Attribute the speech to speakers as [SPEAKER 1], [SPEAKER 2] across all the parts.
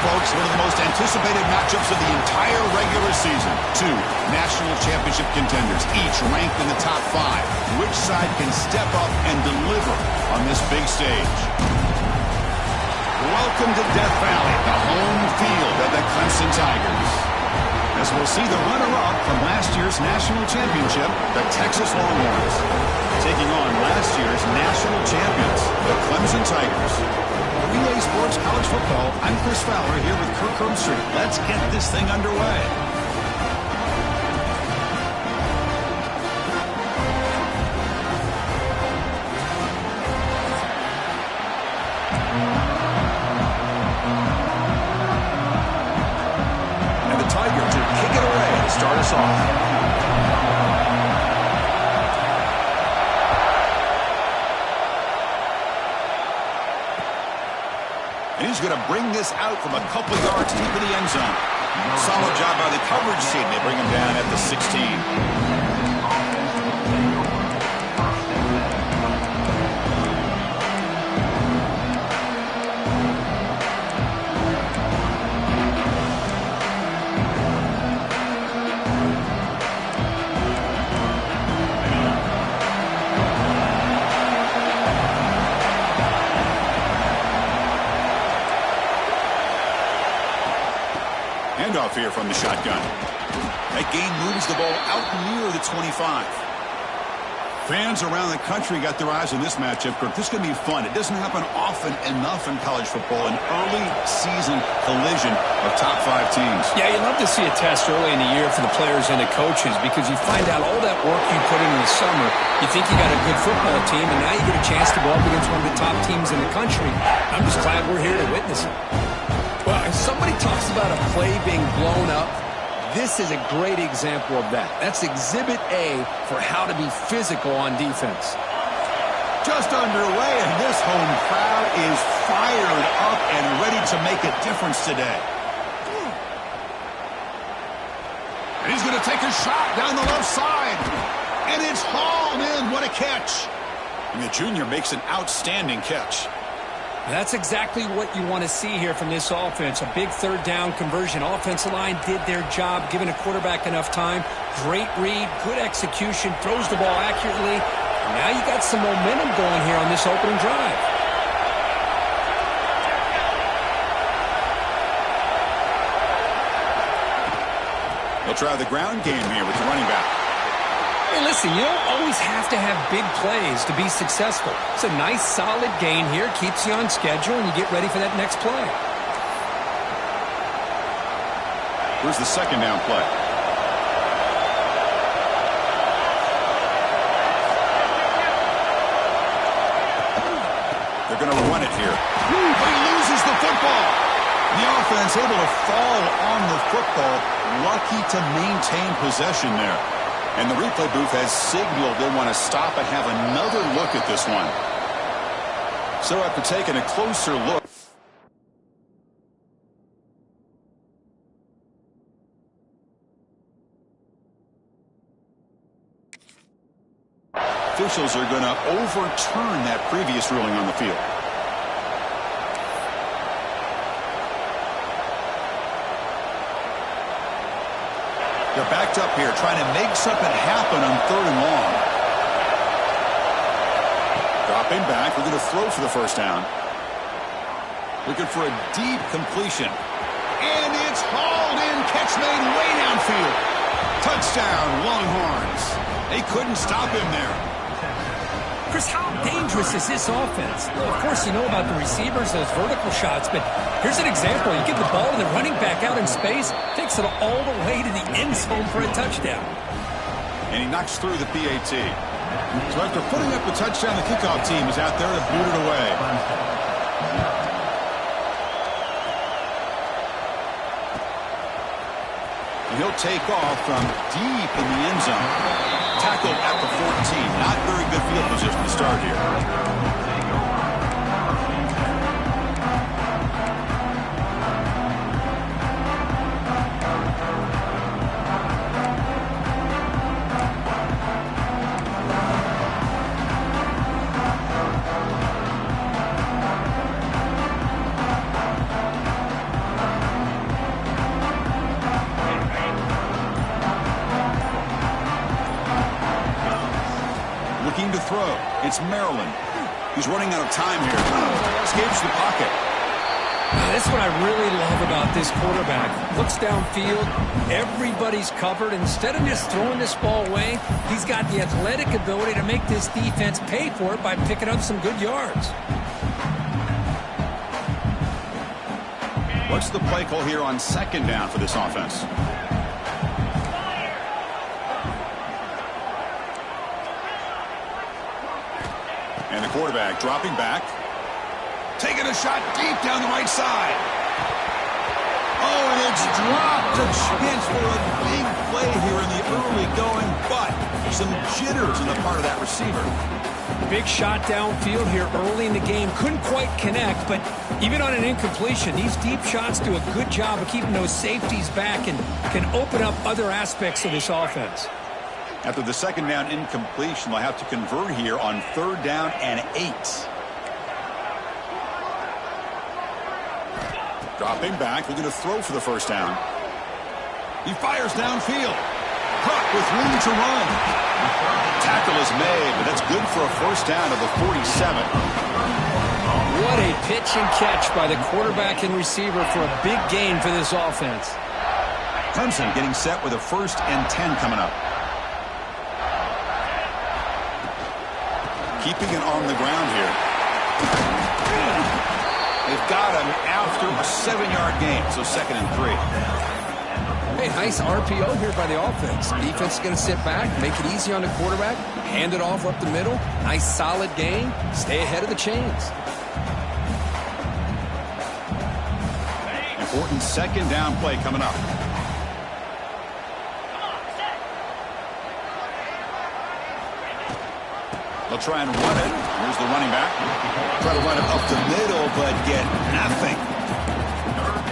[SPEAKER 1] folks, one of the most anticipated matchups of the entire regular season. Two national championship contenders, each ranked in the top 5. Which side can step up and deliver on this big stage? Welcome to Death Valley, the home field of the Clemson Tigers. As we'll see the runner-up from last year's national championship, the Texas Longhorns, taking on last year's national champions, the Clemson Tigers. Relay Sports College Football, I'm Chris Fowler here with Kirk Herbstreit. Let's get this thing underway. And the Tigers will kick it away to start us off. And he's going to bring this out from a couple yards deep in the end zone. Solid job by the coverage team. They bring him down at the 16. Handoff here from the shotgun. That gain moves the ball out near the 25. Fans around the country got their eyes on this matchup. This is going to be fun. It doesn't happen often enough in college football, an early season collision of top 5 teams.
[SPEAKER 2] Yeah, you love to see a test early in the year for the players and the coaches because you find out all that work you put in the summer. You think you got a good football team, and now you get a chance to go up against one of the top teams in the country. I'm just glad we're here to witness it. Well, if somebody talks about a play being blown up, this is a great example of that. That's Exhibit A for how to be physical on defense.
[SPEAKER 1] Just underway, and this home crowd is fired up and ready to make a difference today. And he's going to take a shot down the left side. And it's hauled in. What a catch. And the junior makes an outstanding catch.
[SPEAKER 2] That's exactly what you want to see here from this offense. A big third down conversion. Offensive line did their job, giving a quarterback enough time. Great read, good execution, throws the ball accurately. Now you got some momentum going here on this opening drive.
[SPEAKER 1] They'll try the ground game here with the running back.
[SPEAKER 2] Hey, listen, you don't always have to have big plays to be successful. It's a nice, solid gain here. Keeps you on schedule, and you get ready for that next play.
[SPEAKER 1] Here's the second down play. They're going to run it here. But he loses the football. The offense able to fall on the football. Lucky to maintain possession there. And the replay booth has signaled they want to stop and have another look at this one. So after taking a closer look, officials are going to overturn that previous ruling on the field. They're backed up here, trying to make something happen on 3rd and long. Dropping back, we're going to throw for the first down. Looking for a deep completion. And it's hauled in, catch made way downfield. Touchdown, Longhorns. They couldn't stop him there.
[SPEAKER 2] Chris, how dangerous is this offense? Well, of course, you know about the receivers, those vertical shots, but here's an example. You give the ball to the running back out in space, takes it all the way to the end zone for a touchdown.
[SPEAKER 1] And he knocks through the PAT. So after putting up a touchdown, the kickoff team is out there to boot it away. And he'll take off from deep in the end zone. Tackled at the 14. Not very good field position to start here. Looking to throw. It's Maryland. He's running out of time here. Escapes the pocket.
[SPEAKER 2] That's what I really love about this quarterback. Looks downfield. Everybody's covered. Instead of just throwing this ball away, he's got the athletic ability to make this defense pay for it by picking up some good yards.
[SPEAKER 1] What's the play call here on second down for this offense? And the quarterback dropping back. Taking a shot deep down the right side. Oh, and it's dropped. A chance for a big play here in the early going, but some jitters on the part of that receiver.
[SPEAKER 2] Big shot downfield here early in the game. Couldn't quite connect, but even on an incompletion, these deep shots do a good job of keeping those safeties back and can open up other aspects of this offense.
[SPEAKER 1] After the second down incompletion, they'll have to convert here on third down and 8. Dropping back, looking to throw for the first down. He fires downfield. Huck with room to run. Tackle is made, but that's good for a first down to the 47.
[SPEAKER 2] What a pitch and catch by the quarterback and receiver for a big gain for this offense.
[SPEAKER 1] Clemson getting set with a 1st and 10 coming up. Keeping it on the ground here. They've got him after a 7-yard gain, so 2nd and 3.
[SPEAKER 2] Hey, nice RPO here by the offense. Defense is going to sit back, make it easy on the quarterback, hand it off up the middle. Nice solid gain. Stay ahead of the chains.
[SPEAKER 1] Important second down play coming up. They'll try and run it. Here's the running back. Try to run it up the middle, but get nothing.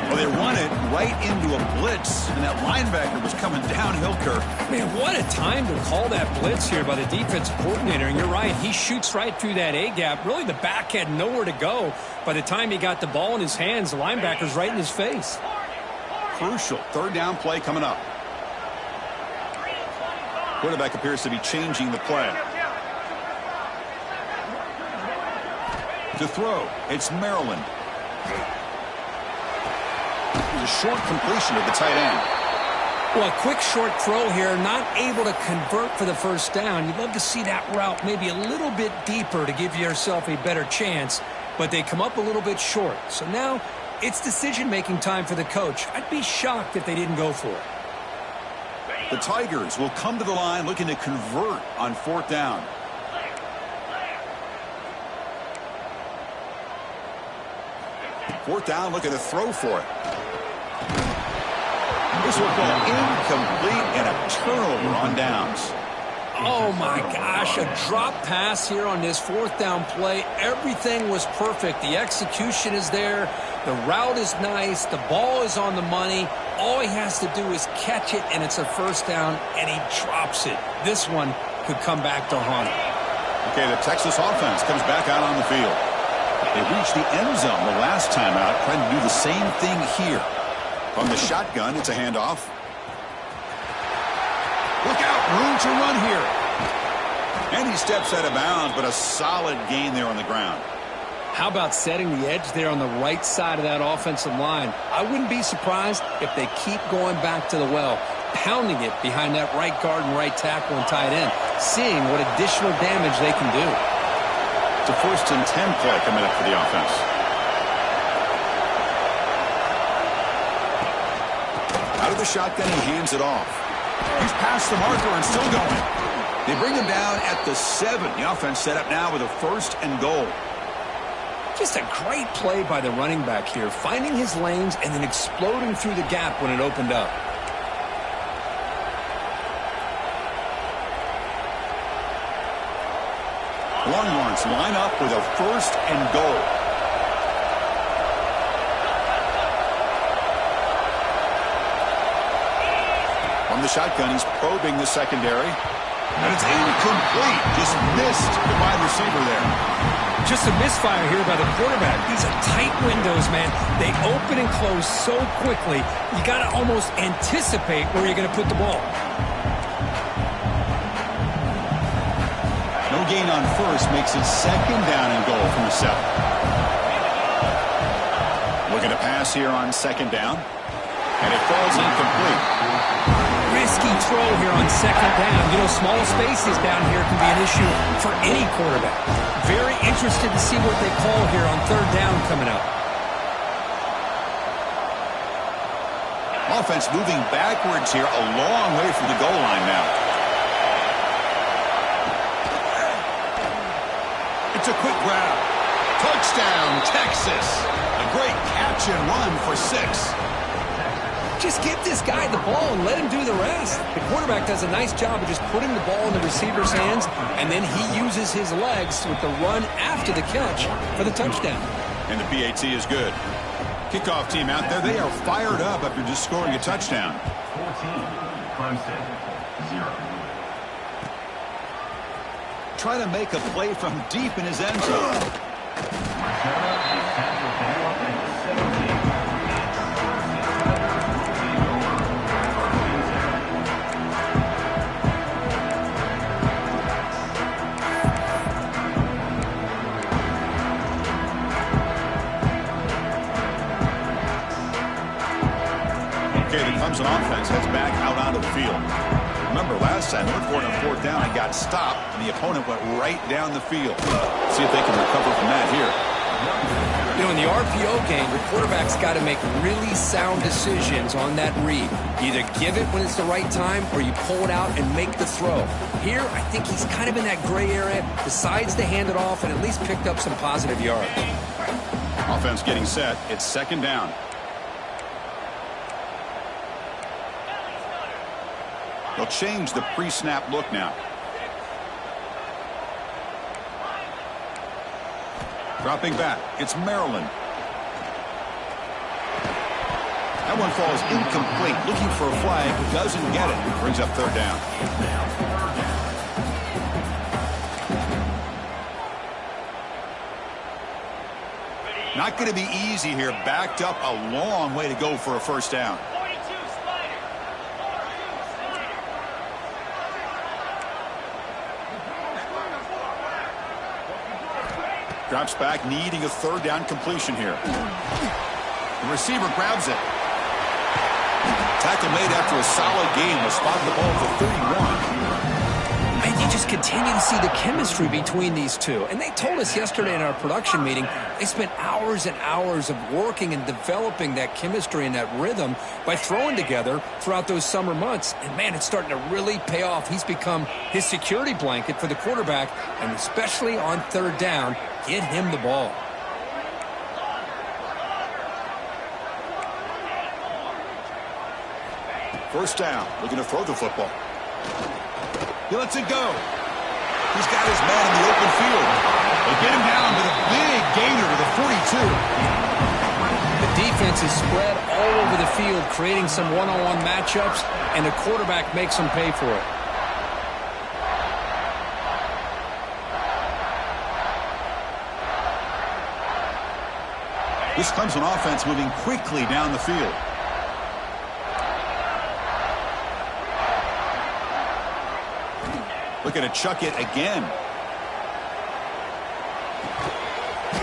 [SPEAKER 1] Well, they run it right into a blitz, and that linebacker was coming downhill, Kirk.
[SPEAKER 2] Man, what a time to call that blitz here by the defensive coordinator. And you're right, he shoots right through that A-gap. Really, the back had nowhere to go. By the time he got the ball in his hands, the linebacker's right in his face.
[SPEAKER 1] Crucial third down play coming up. Quarterback appears to be changing the play. To throw, it's Maryland. A short completion of the tight end.
[SPEAKER 2] Well, a quick short throw here, not able to convert for the first down. You'd love to see that route maybe a little bit deeper to give yourself a better chance, but they come up a little bit short. So now it's decision-making time for the coach. I'd be shocked if they didn't go for it.
[SPEAKER 1] The Tigers will come to the line looking to convert on 4th down. Fourth down, looking to throw for it. This will go incomplete and a turnover on downs.
[SPEAKER 2] Oh, my gosh, a drop pass here on this 4th down play. Everything was perfect. The execution is there. The route is nice. The ball is on the money. All he has to do is catch it, and it's a first down, and he drops it. This one could come back to haunt him.
[SPEAKER 1] Okay, the Texas offense comes back out on the field. They reached the end zone the last time out, trying to do the same thing here. From the shotgun, it's a handoff. Look out, room to run here. And he steps out of bounds, but a solid gain there on the ground.
[SPEAKER 2] How about setting the edge there on the right side of that offensive line? I wouldn't be surprised if they keep going back to the well, pounding it behind that right guard and right tackle and tight end, seeing what additional damage they can do.
[SPEAKER 1] It's a 1st and 10 play coming up for the offense. Out of the shotgun, he hands it off. He's past the marker and still going. They bring him down at the 7. The offense set up now with a 1st and goal.
[SPEAKER 2] Just a great play by the running back here, finding his lanes and then exploding through the gap when it opened up.
[SPEAKER 1] Longhorns line up with a 1st and goal. From the shotgun, he's probing the secondary. And it's incomplete. Just missed the wide receiver there.
[SPEAKER 2] Just a misfire here by the quarterback. These are tight windows, man. They open and close so quickly, you got to almost anticipate where you're going to put the ball.
[SPEAKER 1] No No gain on first makes it second down and goal from the 7. Looking to pass here on second down. And it falls incomplete.
[SPEAKER 2] Risky throw here on second down. You know, small spaces down here can be an issue for any quarterback. Very interested to see what they call here on third down coming up.
[SPEAKER 1] Offense moving backwards here, a long way from the goal line now. It's a quick grab. Touchdown, Texas. A great catch and run for 6.
[SPEAKER 2] Just give this guy the ball and let him do the rest. The quarterback does a nice job of just putting the ball in the receiver's hands, and then he uses his legs with the run after the catch for the touchdown.
[SPEAKER 1] And the PAT is good. Kickoff team out there, they are fired up after just scoring a touchdown.
[SPEAKER 3] 14, Clemson, 0.
[SPEAKER 1] Trying to make a play from deep in his end zone. Okay, the Clemson offense heads back out onto the field. Remember, last time they were for it on fourth down and got stopped, and the opponent went right down the field. See if they can recover from that here.
[SPEAKER 2] You know, in the RPO game, the quarterback's got to make really sound decisions on that read. You either give it when it's the right time, or you pull it out and make the throw. Here, I think he's kind of in that gray area, decides to hand it off, and at least picked up some positive yards.
[SPEAKER 1] Offense getting set. It's second down. They'll change the pre-snap look now. Dropping back. It's Maryland. That one falls incomplete. Looking for a flag. Doesn't get it. Brings up third down. Not going to be easy here. Backed up a long way to go for a first down. Drops back, needing a third down completion here. The receiver grabs it. Tackle made after a solid game. Will spot the ball for 31.
[SPEAKER 2] And you just continue to see the chemistry between these two. And they told us yesterday in our production meeting, they spent hours and hours of working and developing that chemistry and that rhythm by throwing together throughout those summer months. And, man, it's starting to really pay off. He's become his security blanket for the quarterback, and especially on third down, get him the ball.
[SPEAKER 1] First down, looking to throw the football. He lets it go. He's got his man in the open field. They get him down with a big gainer to the 42.
[SPEAKER 2] The defense is spread all over the field, creating some one-on-one matchups, and the quarterback makes them pay for it.
[SPEAKER 1] This Clemson offense moving quickly down the field. Looking to chuck it again.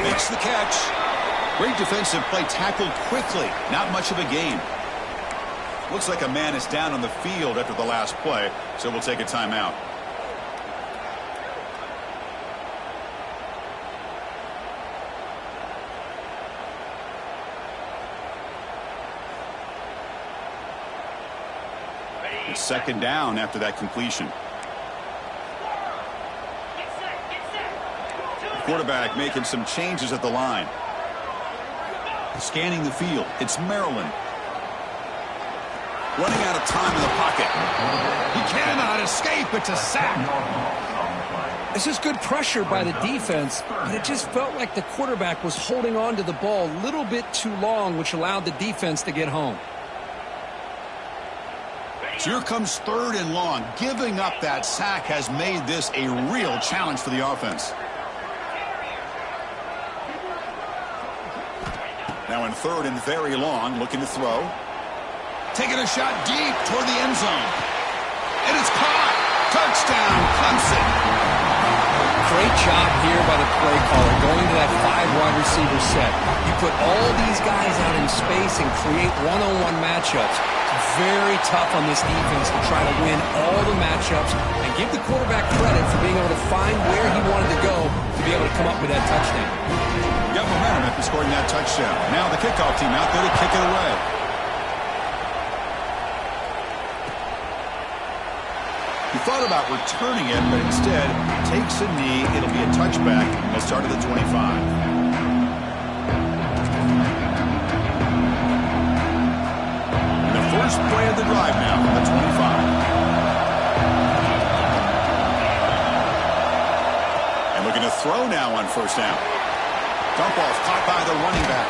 [SPEAKER 1] Makes the catch. Great defensive play, tackled quickly. Not much of a gain. Looks like a man is down on the field after the last play, so we'll take a timeout. It's second down after that completion. Quarterback making some changes at the line. Scanning the field. It's Maryland. Running out of time in the pocket. He cannot escape. It's a sack.
[SPEAKER 2] This is good pressure by the defense, but it just felt like the quarterback was holding on to the ball a little bit too long, which allowed the defense to get home.
[SPEAKER 1] So here comes third and long. Giving up that sack has made this a real challenge for the offense. Now in third and very long, looking to throw. Taking a shot deep toward the end zone. And it's caught. Touchdown, Clemson.
[SPEAKER 2] Great job here by the play caller going to that 5 wide receiver set. You put all these guys out in space and create one-on-one matchups. It's very tough on this defense to try to win all the matchups and give the quarterback credit for being able to find where he wanted to go to be able to come up with that touchdown.
[SPEAKER 1] Got momentum after scoring that touchdown. Now the kickoff team out there to kick it away. He thought about returning it, but instead takes a knee. It'll be a touchback at the start of the 25. And the first play of the drive now from the 25. And looking to throw now on first down. Dump off caught by the running back.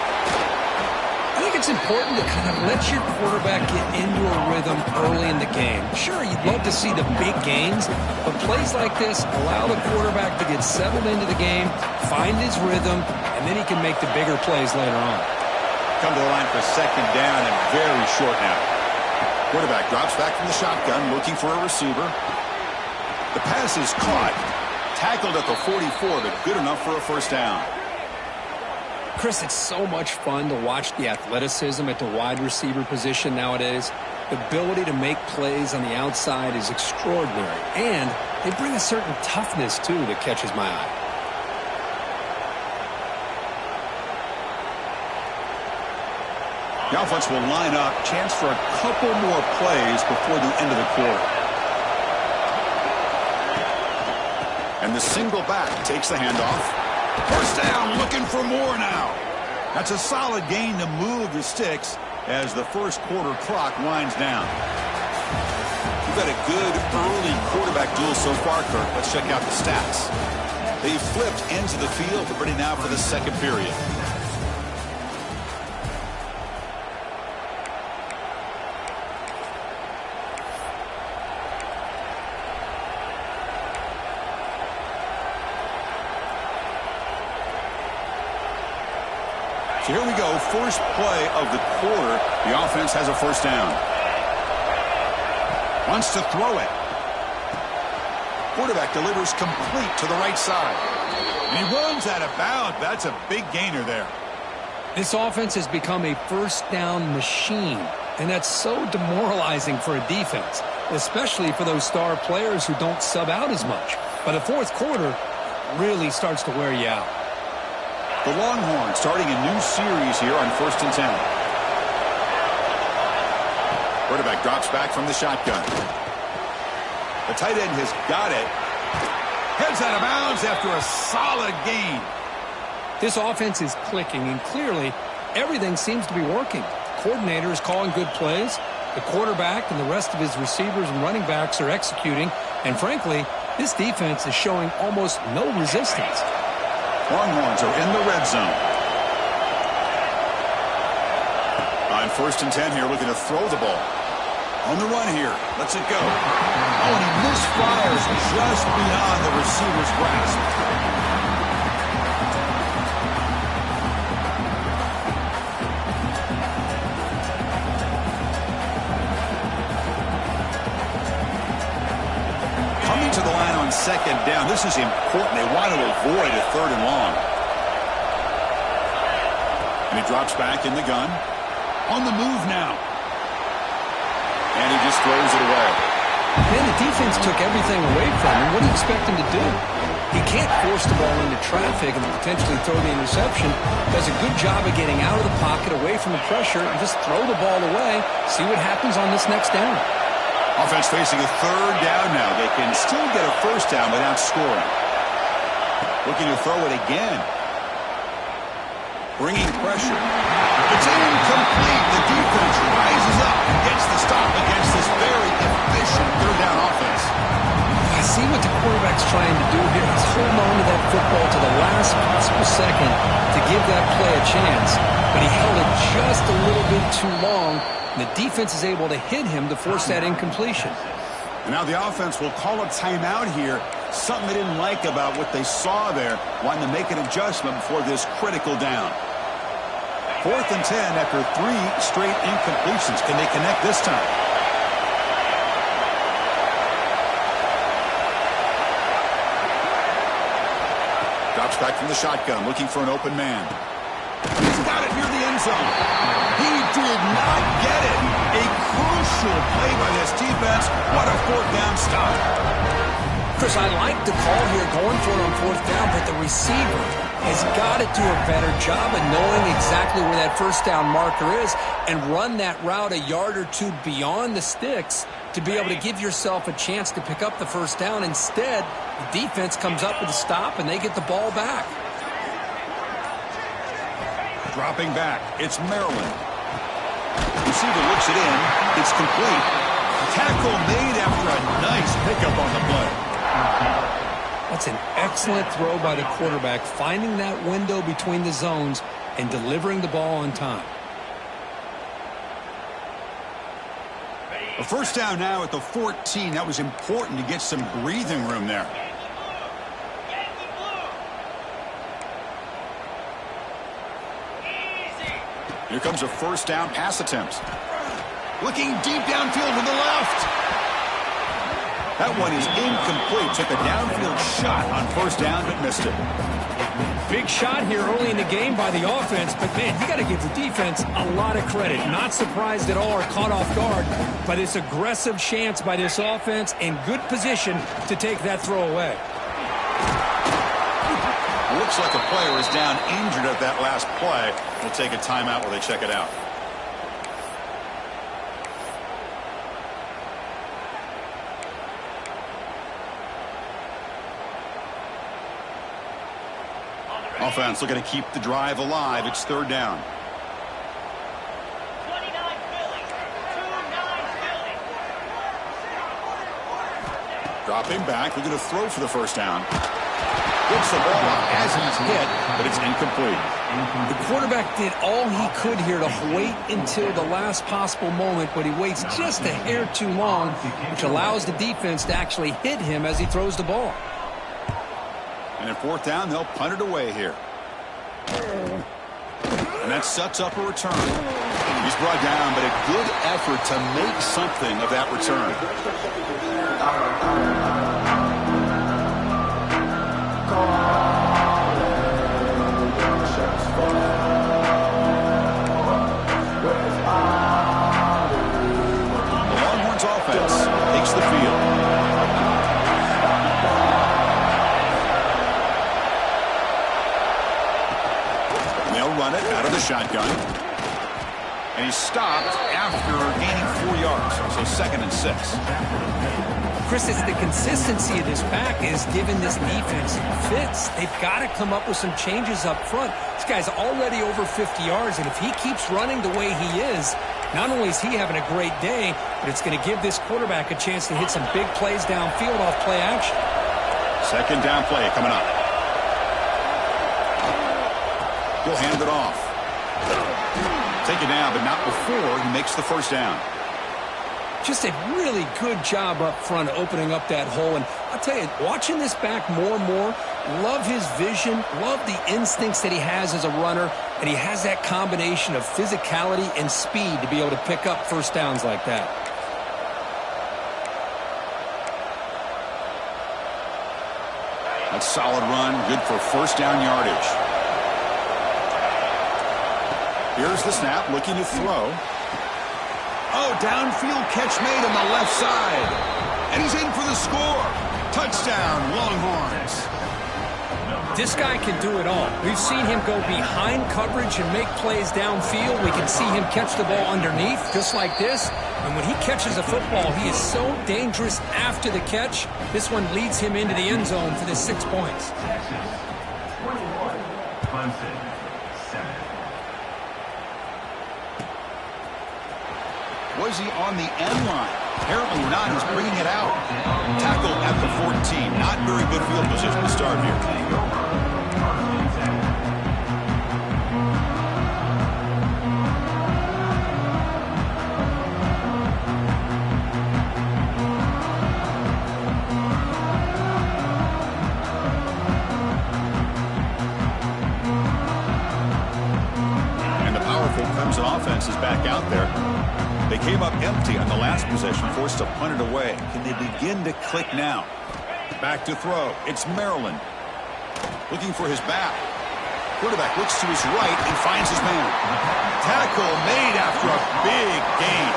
[SPEAKER 2] I think it's important to kind of let your quarterback get into a rhythm early in the game. Sure, you'd love to see the big gains, but plays like this allow the quarterback to get settled into the game, find his rhythm, and then he can make the bigger plays later on.
[SPEAKER 1] Come to the line for second down and very short now. Quarterback drops back from the shotgun, looking for a receiver. The pass is caught. Tackled at the 44, but good enough for a first down.
[SPEAKER 2] Chris, it's so much fun to watch the athleticism at the wide receiver position nowadays. The ability to make plays on the outside is extraordinary, and they bring a certain toughness, too, that catches my eye.
[SPEAKER 1] The offense will line up. Chance for a couple more plays before the end of the quarter. And the single back takes the handoff. First down, looking for more now. That's a solid gain to move the sticks as the first quarter clock winds down. We've got a good early quarterback duel so far, Kirk. Let's check out the stats. They've flipped ends of the field, but ready now for the second period. So here we go, first play of the quarter. The offense has a first down. Wants to throw it. Quarterback delivers complete to the right side. And he runs out of bounds. That's a big gainer there.
[SPEAKER 2] This offense has become a first down machine, and that's so demoralizing for a defense, especially for those star players who don't sub out as much. By the fourth quarter, it really starts to wear you out.
[SPEAKER 1] The Longhorns starting a new series here on 1st and 10. Quarterback drops back from the shotgun. The tight end has got it. Heads out of bounds after a solid gain.
[SPEAKER 2] This offense is clicking, and clearly everything seems to be working. The coordinator is calling good plays. The quarterback and the rest of his receivers and running backs are executing. And frankly, this defense is showing almost no resistance.
[SPEAKER 1] Longhorns are in the red zone. On 1st and 10 here, looking to throw the ball. On the run here. Lets it go. Oh, and he misfires just beyond the receiver's grasp. Coming to the line on second down. This is important. They want to avoid a 3rd and long. And he drops back in the gun. On the move now. And he just throws it away.
[SPEAKER 2] Man, the defense took everything away from him. What do you expect him to do? He can't force the ball into traffic and potentially throw the interception. Does a good job of getting out of the pocket, away from the pressure, and just throw the ball away. See what happens on this next down.
[SPEAKER 1] Offense facing a 3rd down now. They can still get a first down without scoring. Looking to throw it again. Bringing pressure. It's incomplete. The defense rises up and gets the stop against this very efficient 3rd down offense.
[SPEAKER 2] I see what the quarterback's trying to do here. He's holding on to that football to the last possible second to give that play a chance. But he held it just a little bit too long. And the defense is able to hit him to force that incompletion.
[SPEAKER 1] And now the offense will call a timeout here. Something they didn't like about what they saw there. Wanting to make an adjustment before this critical down. 4th and 10 after 3 straight incompletions. Can they connect this time? Drops back from the shotgun, looking for an open man. He's got it near the end zone. He did not get it. A crucial play by this defense. What a fourth down stop.
[SPEAKER 2] Chris, I like the call here going for it on fourth down, but the receiver has got to do a better job of knowing exactly where that first down marker is and run that route a yard or two beyond the sticks to be able to give yourself a chance to pick up the first down. Instead, the defense comes up with a stop and they get the ball back.
[SPEAKER 1] Dropping back, it's Maryland. Receiver looks it in. It's complete. Tackle made after a nice pickup on the play.
[SPEAKER 2] That's an excellent throw by the quarterback, finding that window between the zones and delivering the ball on time.
[SPEAKER 1] A first down now at the 14. That was important to get some breathing room there. Here comes a first down pass attempt. Looking deep downfield to the left. That one is incomplete. Took a downfield shot on first down, but missed it.
[SPEAKER 2] Big shot here early in the game by the offense, but, man, you got to give the defense a lot of credit. Not surprised at all or caught off guard by this aggressive chance by this offense in good position to take that throw away.
[SPEAKER 1] It looks like a player is down injured at that last play. We'll take a timeout while they check it out. Offense looking to keep the drive alive. It's third down.
[SPEAKER 4] 29 Philly. 2-9 Philly.
[SPEAKER 1] Dropping back. Looking to throw for the first down. Gets the ball up as he's hit, but it's incomplete.
[SPEAKER 2] The quarterback did all he could here to wait until the last possible moment, but he waits just a hair too long, which allows the defense to actually hit him as he throws the ball.
[SPEAKER 1] And at fourth down, they'll punt it away here. And that sets up a return. He's brought down, but a good effort to make something of that return. The Longhorns offense takes the field. Run it out of the shotgun. And he's stopped after gaining 4 yards. So 2nd and 6.
[SPEAKER 2] Chris, it's the consistency of this pack is giving this defense fits. They've got to come up with some changes up front. This guy's already over 50 yards, and if he keeps running the way he is, not only is he having a great day, but it's going to give this quarterback a chance to hit some big plays downfield off play action.
[SPEAKER 1] Second down play coming up. He'll hand it off. Take it down, but not before he makes the first down.
[SPEAKER 2] Just a really good job up front opening up that hole. And I'll tell you, watching this back more and more, love his vision, love the instincts that he has as a runner, and he has that combination of physicality and speed to be able to pick up first downs like that.
[SPEAKER 1] That's a solid run, good for first down yardage. Here's the snap, looking to throw. Oh, downfield catch made on the left side. And he's in for the score. Touchdown, Longhorns.
[SPEAKER 2] This guy can do it all. We've seen him go behind coverage and make plays downfield. We can see him catch the ball underneath, just like this. And when he catches a football, he is so dangerous after the catch. This one leads him into the end zone for the 6 points.
[SPEAKER 3] Texas, 21. Clemson, 7.
[SPEAKER 1] Was he on the end line? Apparently not. He's bringing it out. Tackle at the 14. Not very good field position to start here. And the powerful Clemson offense is back out there. They came up empty on the last possession, forced to punt it away. Can they begin to click now? Back to throw. It's Maryland. Looking for his back. Quarterback looks to his right and finds his man. Tackle made after a big gain.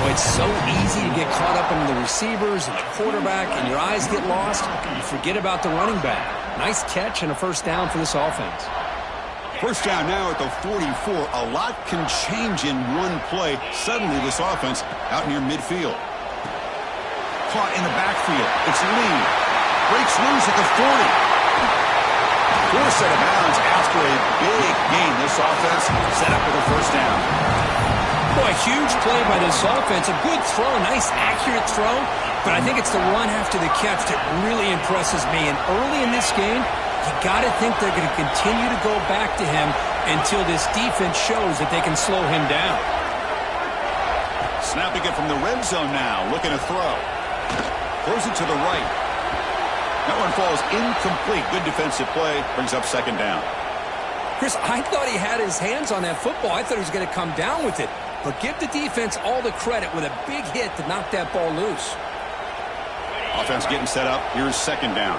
[SPEAKER 2] Well, it's so easy to get caught up in the receivers and the quarterback, and your eyes get lost. You forget about the running back. Nice catch and a first down for this offense.
[SPEAKER 1] First down now at the 44. A lot can change in one play. Suddenly this offense out near midfield. Caught in the backfield. It's Lee. Breaks loose at the 40. Forced out of bounds after a big gain. This offense set up with a first down.
[SPEAKER 2] Boy, huge play by this offense. A good throw, nice accurate throw. But I think it's the run after the catch that really impresses me. And early in this game, you got to think they're going to continue to go back to him until this defense shows that they can slow him down.
[SPEAKER 1] Snapping it from the red zone now. Looking to throw. Throws it to the right. That one falls incomplete. Good defensive play. Brings up second down.
[SPEAKER 2] Chris, I thought he had his hands on that football. I thought he was going to come down with it. But give the defense all the credit with a big hit to knock that ball loose.
[SPEAKER 1] Offense getting set up. Here's second down.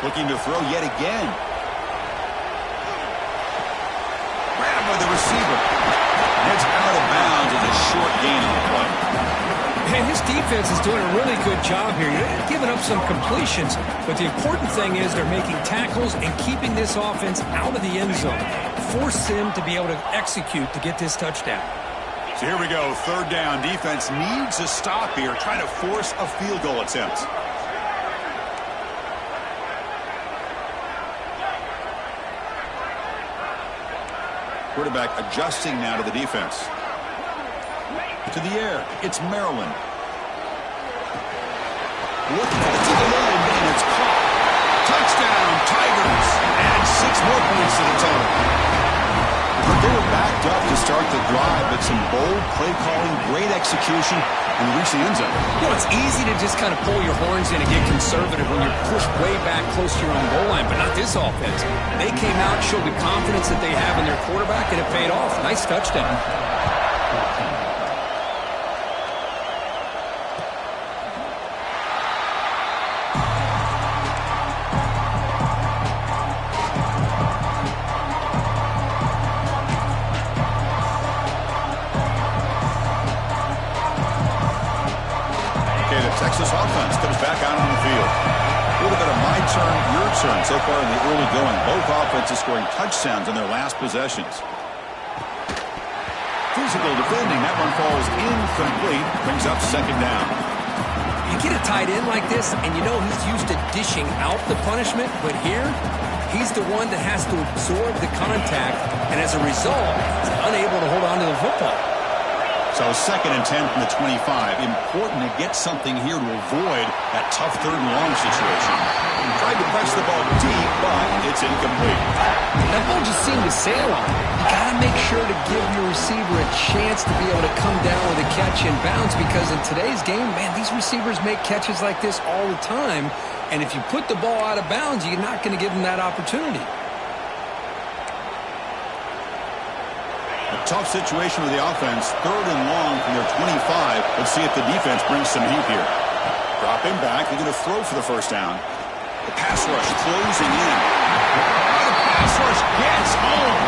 [SPEAKER 1] Looking to throw yet again. Grabbed by the receiver. Heads out of bounds with a short gain on the play.
[SPEAKER 2] And his defense is doing a really good job here. They're giving up some completions, but the important thing is they're making tackles and keeping this offense out of the end zone. Force him to be able to execute to get this touchdown.
[SPEAKER 1] So here we go. Third down. Defense needs a stop here. Trying to force a field goal attempt. Quarterback adjusting now to the defense. To the air. It's Maryland. Looking to the line, and it's caught. Touchdown, Tigers. And 6 more points to the total. They were backed up to start the drive, but some bold play calling, great execution, and reach the end zone.
[SPEAKER 2] You know, it's easy to just kind of pull your horns in and get conservative when you're pushed way back close to your own goal line, but not this offense. They came out, showed the confidence that they have in their quarterback, and it paid off. Nice touchdown.
[SPEAKER 1] Texas offense comes back out on the field. A little bit of my turn, your turn so far in the early going. Both offenses scoring touchdowns in their last possessions. Physical defending. That one falls incomplete. Brings up second down.
[SPEAKER 2] You get a tight end like this, and you know he's used to dishing out the punishment, but here, he's the one that has to absorb the contact, and as a result, he's unable to hold on to the football.
[SPEAKER 1] So 2nd and 10 from the 25. Important to get something here to avoid that tough 3rd and long situation. Tried to press the ball deep, but it's incomplete.
[SPEAKER 2] That ball just seemed to sail on. You got to make sure to give your receiver a chance to be able to come down with a catch and bounce, because in today's game, man, these receivers make catches like this all the time. And if you put the ball out of bounds, you're not going to give them that opportunity.
[SPEAKER 1] Tough situation with the offense. 3rd and long from their 25. Let's see if the defense brings some heat here. Drop him back. They're going to throw for the first down. The pass rush closing in. The pass rush gets home.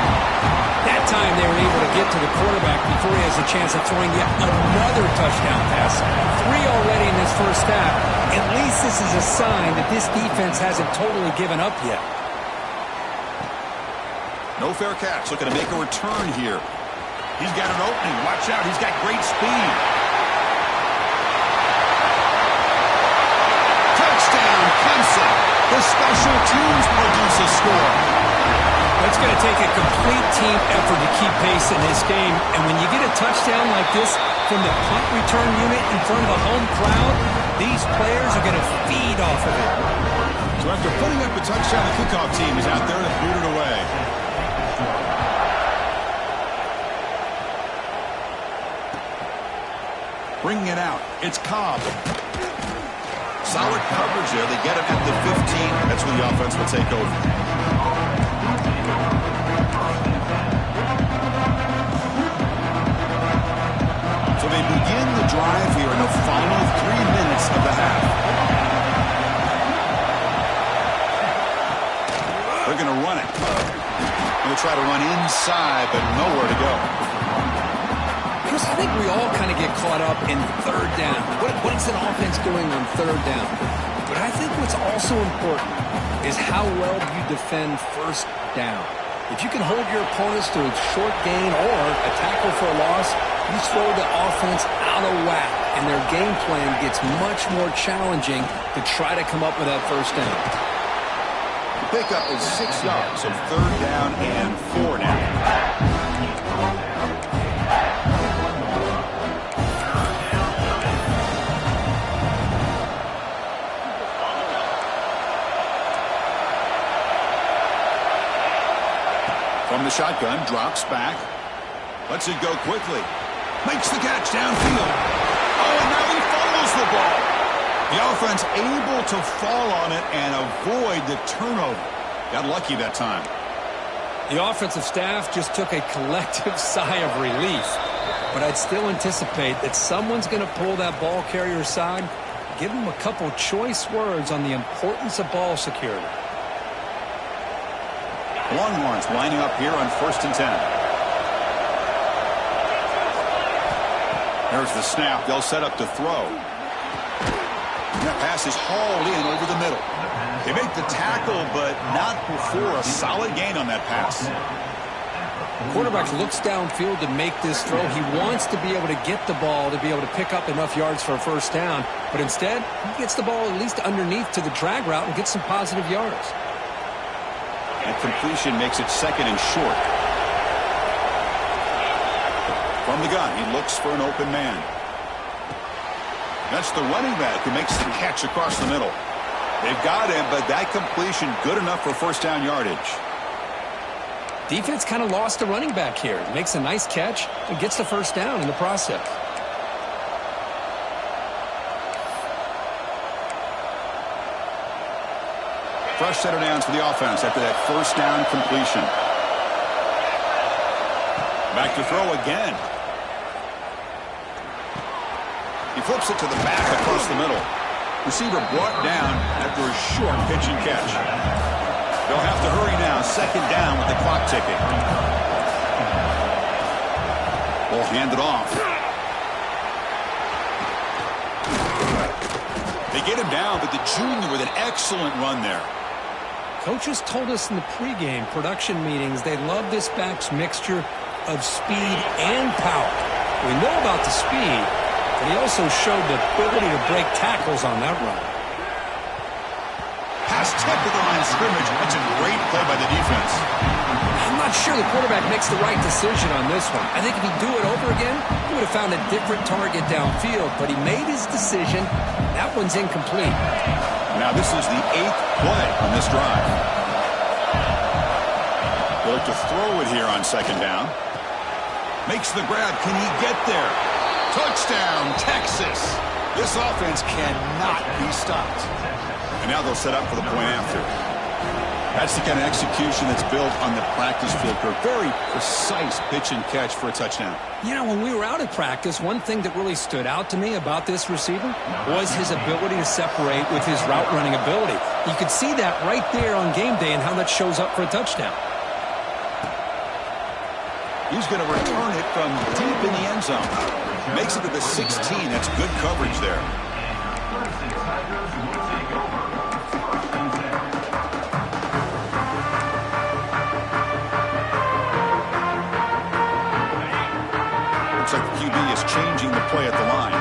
[SPEAKER 2] That time they were able to get to the quarterback before he has a chance of throwing yet another touchdown pass. 3 already in this first half. At least this is a sign that this defense hasn't totally given up yet.
[SPEAKER 1] No fair catch. Looking to make a return here. He's got an opening. Watch out. He's got great speed. Touchdown, Clemson. The special teams produce a score.
[SPEAKER 2] It's going to take a complete team effort to keep pace in this game. And when you get a touchdown like this from the punt return unit in front of the home crowd, these players are going to feed off of it.
[SPEAKER 1] So after putting up a touchdown, the kickoff team is out there to boot it away. Bringing it out. It's Cobb. Solid coverage there. They get him at the 15. That's where the offense will take over. to run inside, but nowhere to go.
[SPEAKER 2] Chris, I think we all kind of get caught up in third down. What is an offense doing on third down? But I think what's also important is how well you defend first down. If you can hold your opponents to a short gain or a tackle for a loss, you throw the offense out of whack, and their game plan gets much more challenging to try to come up with that first down.
[SPEAKER 1] The pickup is 6 yards, so third down and 4 now. From the shotgun, drops back. Lets it go quickly. Makes the catch downfield. Oh, and now he fumbles the ball. The offense able to fall on it and avoid the turnover. Got lucky that time.
[SPEAKER 2] The offensive staff just took a collective sigh of relief. But I'd still anticipate that someone's going to pull that ball carrier aside, give him a couple choice words on the importance of ball security.
[SPEAKER 1] Longhorns lining up here on 1st and 10. There's the snap. They'll set up to throw. And that pass is hauled in over the middle. They make the tackle, but not before a solid gain on that pass.
[SPEAKER 2] The quarterback looks downfield to make this throw. He wants to be able to get the ball to be able to pick up enough yards for a first down. But instead, he gets the ball at least underneath to the drag route and gets some positive yards.
[SPEAKER 1] That completion makes it 2nd and short. From the gun, he looks for an open man. That's the running back who makes the catch across the middle. They've got him, but that completion good enough for first down yardage.
[SPEAKER 2] Defense kind of lost the running back here. Makes a nice catch and gets the first down in the process.
[SPEAKER 1] Fresh set of downs for the offense after that first down completion. Back to throw again. He flips it to the back across the middle. Receiver brought down after a short pitch and catch. They'll have to hurry now. 2nd down with the clock ticking. Ball handed off. They get him down, but the junior with an excellent run there.
[SPEAKER 2] Coaches told us in the pregame production meetings they love this back's mixture of speed and power. We know about the speed, but he also showed the ability to break tackles on that run.
[SPEAKER 1] Pass tipped at the line of scrimmage. That's a great play by the defense.
[SPEAKER 2] I'm not sure the quarterback makes the right decision on this one. I think if he'd do it over again, he would have found a different target downfield, but he made his decision. That one's incomplete.
[SPEAKER 1] Now this is the 8th play on this drive. They look to throw it here on 2nd down. Makes the grab. Can he get there? Touchdown, Texas. This offense cannot be stopped. And now they'll set up for the point after. That's the kind of execution that's built on the practice field for a very precise pitch and catch for a touchdown.
[SPEAKER 2] You know, when we were out at practice, one thing that really stood out to me about this receiver was his ability to separate with his route running ability. You could see that right there on game day and how that shows up for a touchdown.
[SPEAKER 1] He's going to return it from deep in the end zone. Makes it to the 16. That's good coverage there. Looks like the QB is changing the play at the line.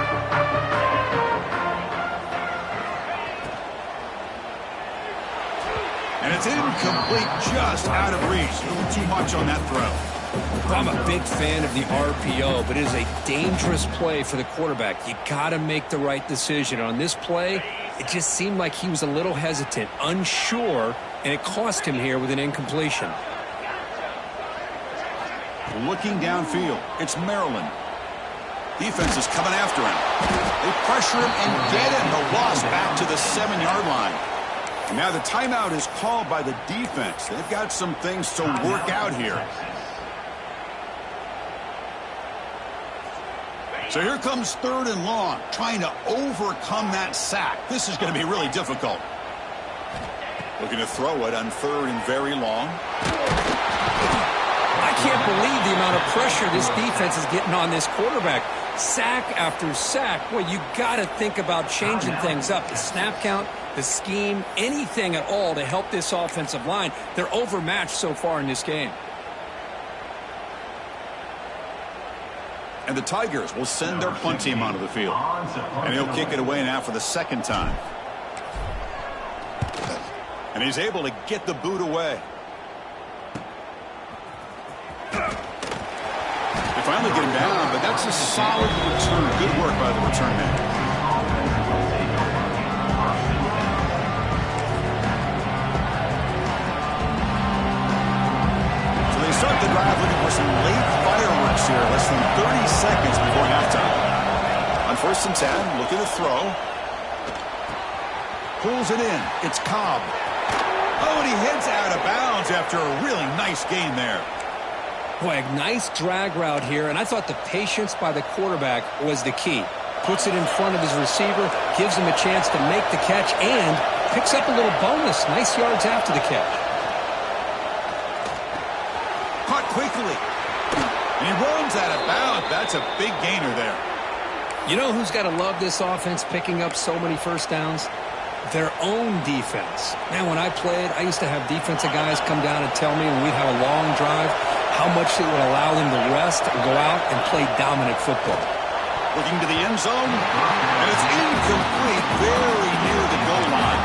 [SPEAKER 1] And it's incomplete, just out of reach. A little too much on that throw.
[SPEAKER 2] I'm a big fan of the RPO, but it is a dangerous play for the quarterback. You got to make the right decision. On this play, it just seemed like he was a little hesitant, unsure, and it cost him here with an incompletion.
[SPEAKER 1] Looking downfield, it's Maryland. Defense is coming after him. They pressure him and get him. The loss back to the 7-yard line. And now the timeout is called by the defense. They've got some things to work out here. So here comes 3rd and long, trying to overcome that sack. This is going to be really difficult. Looking to throw it on 3rd and very long.
[SPEAKER 2] the amount of pressure this defense is getting on this quarterback. Sack after sack. Well, you got to think about changing things up. The snap count, the scheme, anything at all to help this offensive line. They're overmatched so far in this game.
[SPEAKER 1] And the Tigers will send their punt team onto the field. And he'll kick it away now for the second time. And he's able to get the boot away. They finally get him down, but that's a solid return. Good work by the return man. So they start the drive looking for some late fireworks here. Less than 30 seconds before halftime. On 1st and 10, look at the throw. Pulls it in. It's Cobb. Oh, and he heads out of bounds after a really nice gain there.
[SPEAKER 2] Boy, a nice drag route here, and I thought the patience by the quarterback was the key. Puts it in front of his receiver, gives him a chance to make the catch, and picks up a little bonus. Nice yards after the catch.
[SPEAKER 1] Caught quickly. And he runs out of bounds. That's a big gainer there.
[SPEAKER 2] You know who's got to love this offense picking up so many first downs? Their own defense. Man, when I played, I used to have defensive guys come down and tell me when we'd have a long drive how much it would allow them to rest and go out and play dominant football.
[SPEAKER 1] Looking to the end zone, and it's incomplete, very near the goal line.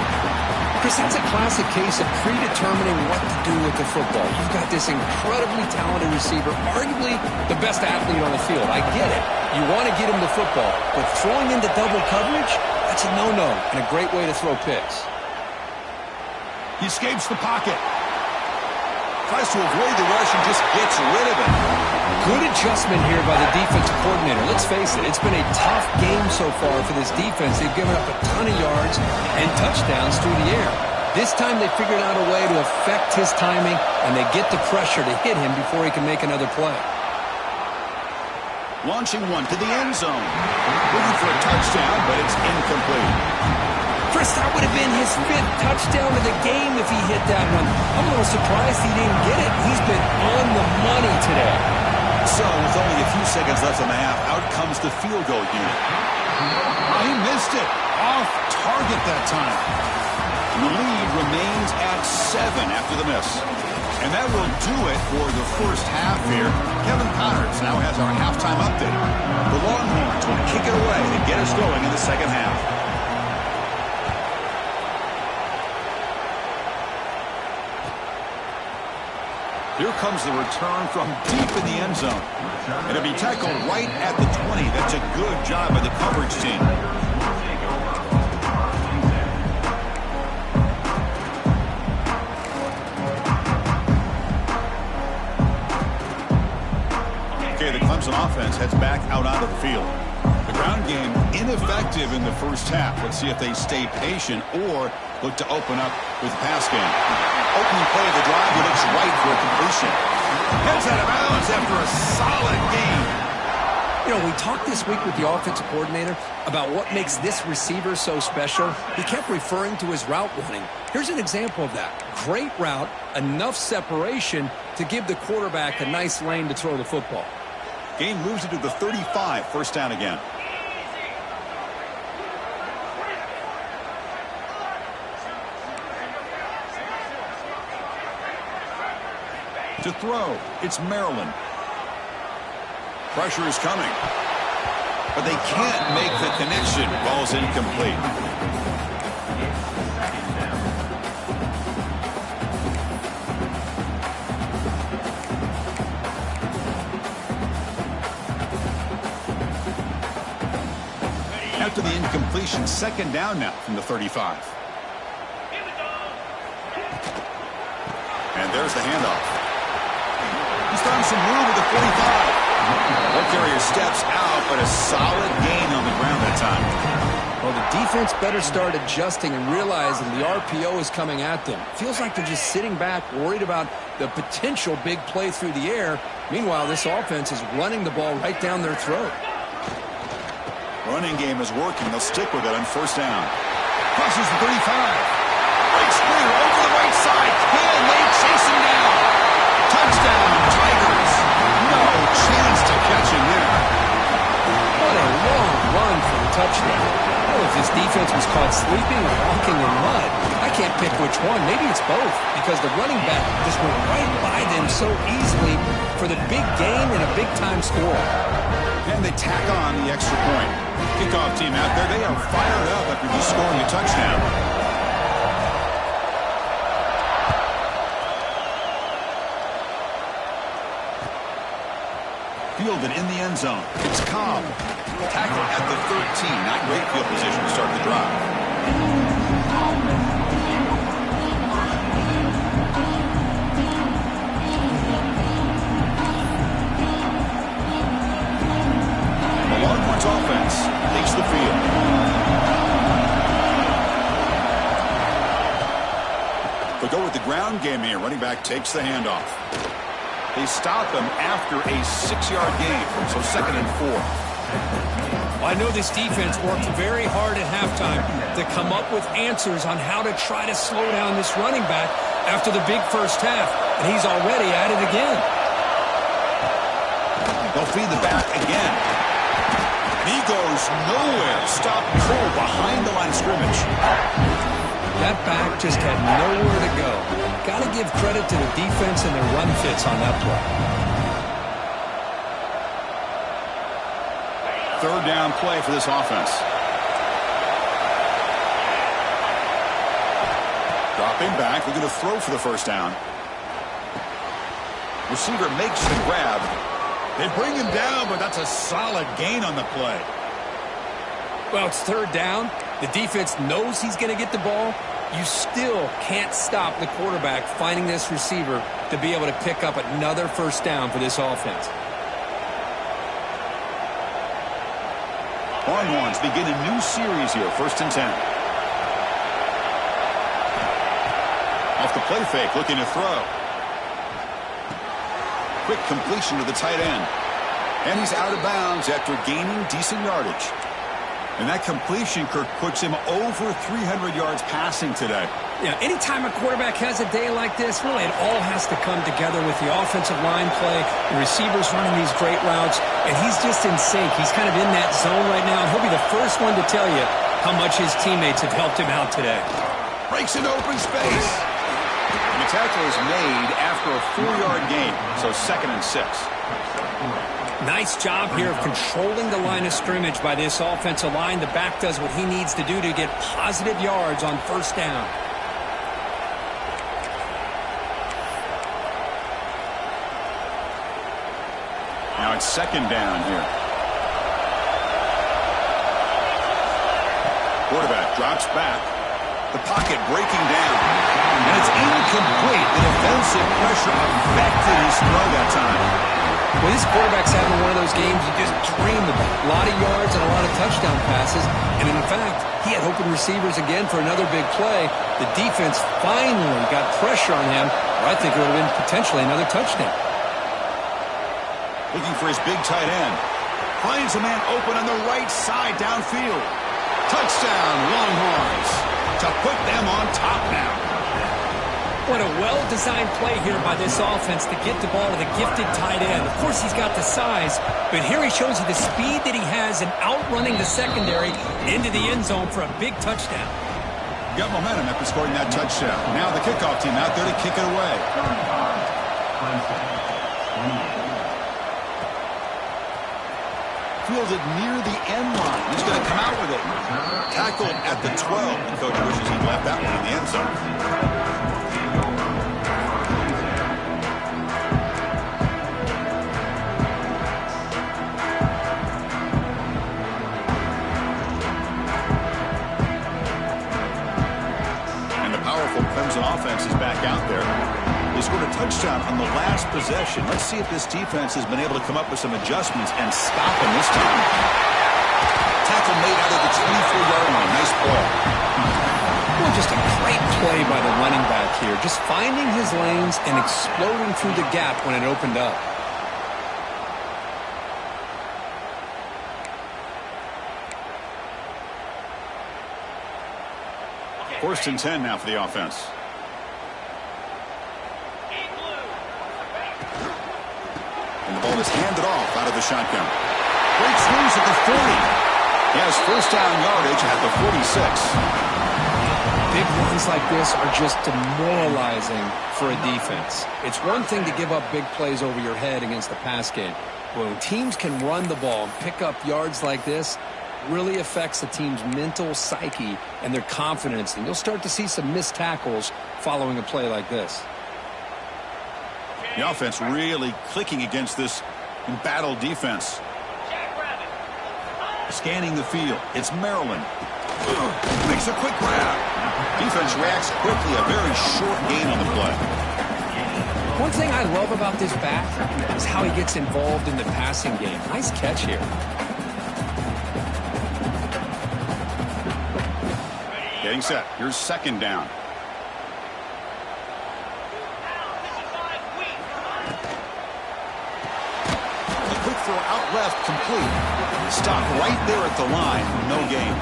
[SPEAKER 2] Chris, that's a classic case of predetermining what to do with the football. You've got this incredibly talented receiver, arguably the best athlete on the field. I get it. You want to get him the football, but throwing into double coverage, that's a no-no and a great way to throw picks.
[SPEAKER 1] He escapes the pocket. Tries to avoid the rush and just gets rid of it.
[SPEAKER 2] Good adjustment here by the defensive coordinator. Let's face it, it's been a tough game so far for this defense. They've given up a ton of yards and touchdowns through the air. This time they figured out a way to affect his timing, and they get the pressure to hit him before he can make another play.
[SPEAKER 1] Launching one to the end zone. Looking for a touchdown, but it's incomplete.
[SPEAKER 2] Chris, that would have been his 5th touchdown of the game if he hit that one. I'm a little surprised he didn't get it. He's been on the money today.
[SPEAKER 1] So, with only a few seconds left in the half, out comes the field goal unit. He missed it. Off target that time. The lead remains at 7 after the miss. And that will do it for the first half here. Kevin Connors now has our halftime update. The Longhorns will kick it away to get us going in the second half. Here comes the return from deep in the end zone. And it'll be tackled right at the 20. That's a good job by the coverage team. Okay, the Clemson offense heads back out onto the field. The ground game ineffective in the first half. Let's see if they stay patient or look to open up with the pass game. Opening play of the drive, he looks right for a completion. Heads out of bounds after a solid game.
[SPEAKER 2] You know, we talked this week with the offensive coordinator about what makes this receiver so special. He kept referring to his route running. Here's an example of that. Great route, enough separation to give the quarterback a nice lane to throw the football.
[SPEAKER 1] Game moves it to the 35, first down again. To throw, it's Maryland. Pressure is coming. But they can't make the connection. Ball's incomplete. After the incompletion, second down now from the 35. And there's the handoff. He's found some room at the 45. One carrier steps out, but a solid gain on the ground that time.
[SPEAKER 2] Well, the defense better start adjusting and realizing the RPO is coming at them. Feels like they're just sitting back, worried about the potential big play through the air. Meanwhile, this offense is running the ball right down their throat.
[SPEAKER 1] Running game is working. They'll stick with it on first down. Crosses the 35. Breaks clear over the right side. Can they chase him down? Touchdown, Tigers. No
[SPEAKER 2] touchdown. Well, if this defense was caught sleeping or walking in mud, I can't pick which one. Maybe it's both, because the running back just went right by them so easily for the big gain and a big-time score.
[SPEAKER 1] And they tack on the extra point. Kickoff team out there, they are fired up after just scoring a touchdown. Fielded in the end zone. It's Cobb. Tackled at the 13. Not great field position to start the drive. The Longhorns offense takes the field. They'll go with the ground game here. Running back takes the handoff. They stop him after a 6-yard gain, so 2nd and 4.
[SPEAKER 2] Well, I know this defense worked very hard at halftime to come up with answers on how to try to slow down this running back after the big first half, and he's already at it again.
[SPEAKER 1] They'll feed the back again. He goes nowhere. Stop cold behind the line of scrimmage.
[SPEAKER 2] That back just had nowhere to go. Got to give credit to the defense and their run fits on that play.
[SPEAKER 1] 3rd down play for this offense. Dropping back. They're going to throw for the first down. Receiver makes the grab. They bring him down, but that's a solid gain on the play.
[SPEAKER 2] Well, it's 3rd down. The defense knows he's going to get the ball. You still can't stop the quarterback finding this receiver to be able to pick up another first down for this offense.
[SPEAKER 1] Longhorns begin a new series here, 1st and 10. Off the play fake, looking to throw. Quick completion to the tight end. And he's out of bounds after gaining decent yardage. And that completion, Kirk, puts him over 300 yards passing today.
[SPEAKER 2] Yeah, anytime a quarterback has a day like this, really it all has to come together with the offensive line play, the receivers running these great routes, and he's just in sync. He's kind of in that zone right now, and he'll be the first one to tell you how much his teammates have helped him out today.
[SPEAKER 1] Breaks into open space. And the tackle is made after a 4-yard gain, so 2nd and 6.
[SPEAKER 2] Nice job here of controlling the line of scrimmage by this offensive line. The back does what he needs to do to get positive yards on first down.
[SPEAKER 1] Now it's 2nd down here. Quarterback drops back. The pocket breaking down. And it's incomplete. The defensive pressure affected his throw that time.
[SPEAKER 2] Well, this quarterback's having one of those games you just dream about. A lot of yards and a lot of touchdown passes. And in fact, he had open receivers again for another big play. The defense finally got pressure on him, or I think it would have been potentially another touchdown.
[SPEAKER 1] Looking for his big tight end. Finds a man open on the right side downfield. Touchdown, Longhorns. To put them on top now.
[SPEAKER 2] What a well-designed play here by this offense to get the ball to the gifted tight end. Of course, he's got the size, but here he shows you the speed that he has in outrunning the secondary into the end zone for a big touchdown.
[SPEAKER 1] Got momentum after scoring that touchdown. Now the kickoff team out there to kick it away. Fielded near the end line. He's going to come out with it. Tackled at the 12. The coach wishes he left that one in the end zone. Clemson offense is back out there. They scored a touchdown on the last possession. Let's see if this defense has been able to come up with some adjustments and stop them this time. Tackle made out of the 24-yard line. Nice play.
[SPEAKER 2] Well, just a great play by the running back here. Just finding his lanes and exploding through the gap when it opened up.
[SPEAKER 1] 1st and 10 now for the offense. And the ball is handed off out of the shotgun. Breaks loose at the 40. He has first down yardage at the 46.
[SPEAKER 2] Big runs like this are just demoralizing for a defense. It's one thing to give up big plays over your head against the pass game. When teams can run the ball and pick up yards like this, really affects the team's mental psyche and their confidence. And you'll start to see some missed tackles following a play like this.
[SPEAKER 1] The offense really clicking against this embattled defense. Scanning the field. It's Maryland. Makes a quick grab. Defense reacts quickly. A very short gain on the play.
[SPEAKER 2] One thing I love about this back is how he gets involved in the passing game. Nice catch here.
[SPEAKER 1] Getting set. Here's second down. A quick throw out left, complete. Stop right there at the line. No gain.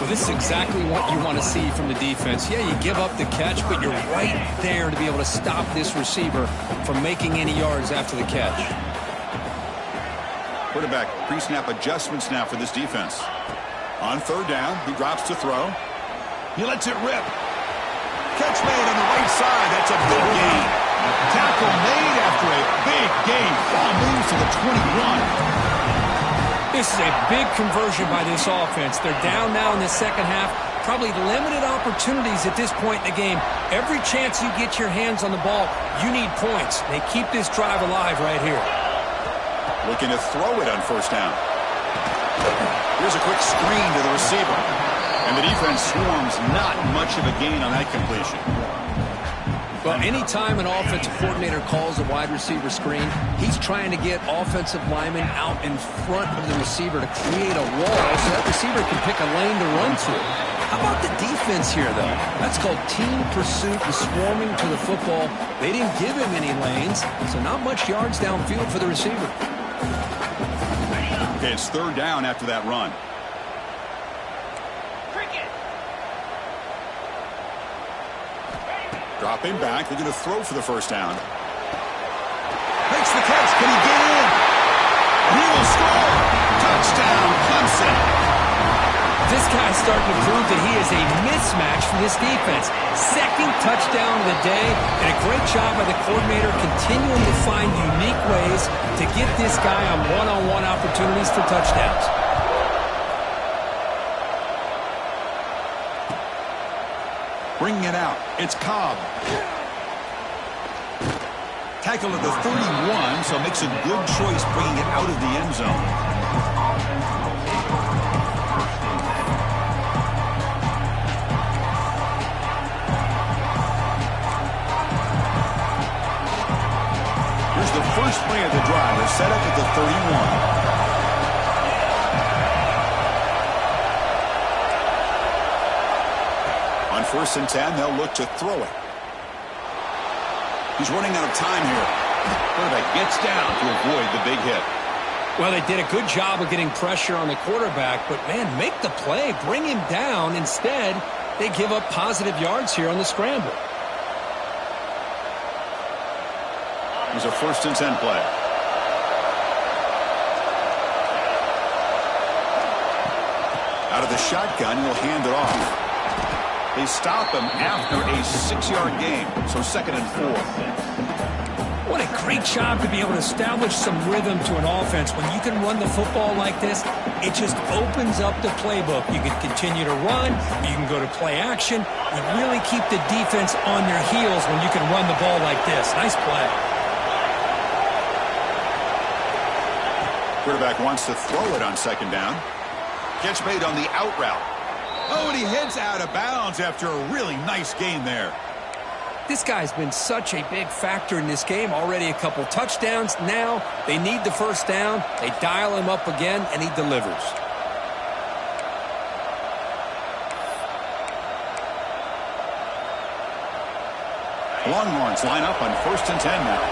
[SPEAKER 2] Well, this is exactly what you want to see from the defense. Yeah, you give up the catch, but you're right there to be able to stop this receiver from making any yards after the catch.
[SPEAKER 1] Quarterback pre-snap adjustments now for this defense. On third down, he drops to throw. He lets it rip. Catch made on the right side. That's a big gain. Tackle made after a big gain. Ball moves to the 21.
[SPEAKER 2] This is a big conversion by this offense. They're down now in the second half. Probably limited opportunities at this point in the game. Every chance you get your hands on the ball, you need points. They keep this drive alive right here.
[SPEAKER 1] Looking to throw it on first down. Here's a quick screen to the receiver. And the defense swarms. Not much of a gain on that completion.
[SPEAKER 2] Well, anytime an offensive coordinator calls a wide receiver screen, he's trying to get offensive linemen out in front of the receiver to create a wall so that receiver can pick a lane to run to. How about the defense here, though? That's called team pursuit and swarming to the football. They didn't give him any lanes, so not much yards downfield for the receiver.
[SPEAKER 1] Okay, it's third down after that run. Dropping back, looking to throw for the first down. Makes the catch. Can he get in? He will score. Touchdown, Clemson.
[SPEAKER 2] This guy's starting to prove that he is a mismatch for this defense. Second touchdown of the day, and a great job by the coordinator continuing to find unique ways to get this guy on one-on-one opportunities for touchdowns.
[SPEAKER 1] Bringing it out. It's Cobb. Tackled at the 31, so makes a good choice bringing it out of the end zone. Here's the first play of the drive. They're set up at the 31. On 1st and 10, they'll look to throw it. He's running out of time here. Quarterback gets down to avoid the big hit.
[SPEAKER 2] Well, they did a good job of getting pressure on the quarterback, but, man, make the play. Bring him down. Instead, they give up positive yards here on the scramble.
[SPEAKER 1] Here's a 1st and 10 play. Out of the shotgun, he'll hand it off. They stop him after a 6-yard gain, so 2nd and 4.
[SPEAKER 2] What a great job to be able to establish some rhythm to an offense. When you can run the football like this, it just opens up the playbook. You can continue to run. You can go to play action. You really keep the defense on their heels when you can run the ball like this. Nice play.
[SPEAKER 1] Quarterback wants to throw it on 2nd down. Catch made on the out route. Oh, and he heads out of bounds after a really nice game there.
[SPEAKER 2] This guy's been such a big factor in this game. Already a couple touchdowns. Now they need the first down. They dial him up again, and he delivers.
[SPEAKER 1] Longhorns line up on 1st and 10 now.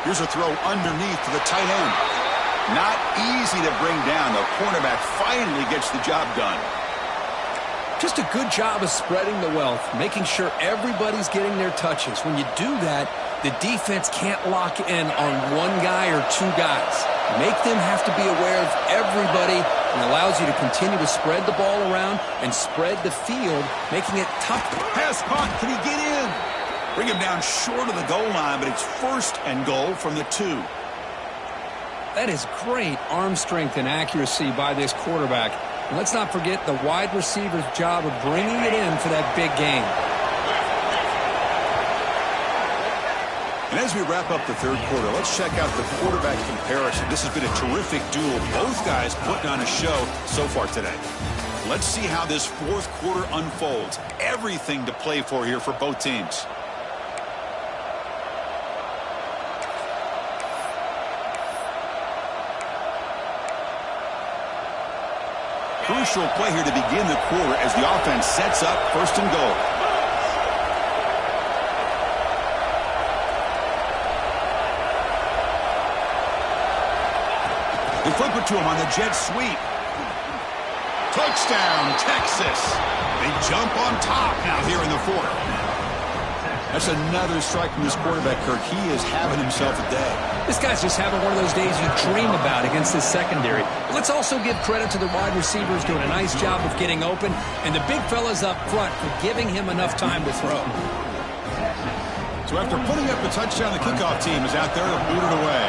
[SPEAKER 1] Here's a throw underneath to the tight end. Not easy to bring down. The cornerback finally gets the job done.
[SPEAKER 2] Just a good job of spreading the wealth, making sure everybody's getting their touches. When you do that, The defense can't lock in on one guy or two guys. Make them have to be aware of everybody, and allows you to continue to spread the ball around and spread the field, making it tough.
[SPEAKER 1] Pass caught. Can he get in? Bring him down short of the goal line, but it's 1st and goal from the 2.
[SPEAKER 2] That is great arm strength and accuracy by this quarterback. And let's not forget the wide receiver's job of bringing it in for that big game.
[SPEAKER 1] And as we wrap up the 3rd quarter, let's check out the quarterback comparison. This has been a terrific duel. Both guys putting on a show so far today. Let's see how this 4th quarter unfolds. Everything to play for here for both teams. Crucial play here to begin the quarter as the offense sets up 1st and goal. They flip it to him on the jet sweep. Touchdown, Texas. They jump on top now here in the 4th. That's another strike from this quarterback, Kirk. He is having himself a day.
[SPEAKER 2] This guy's just having one of those days you dream about against this secondary. But let's also give credit to the wide receivers doing a nice job of getting open, and the big fellas up front for giving him enough time to throw.
[SPEAKER 1] So after putting up a touchdown, the kickoff team is out there to boot it away.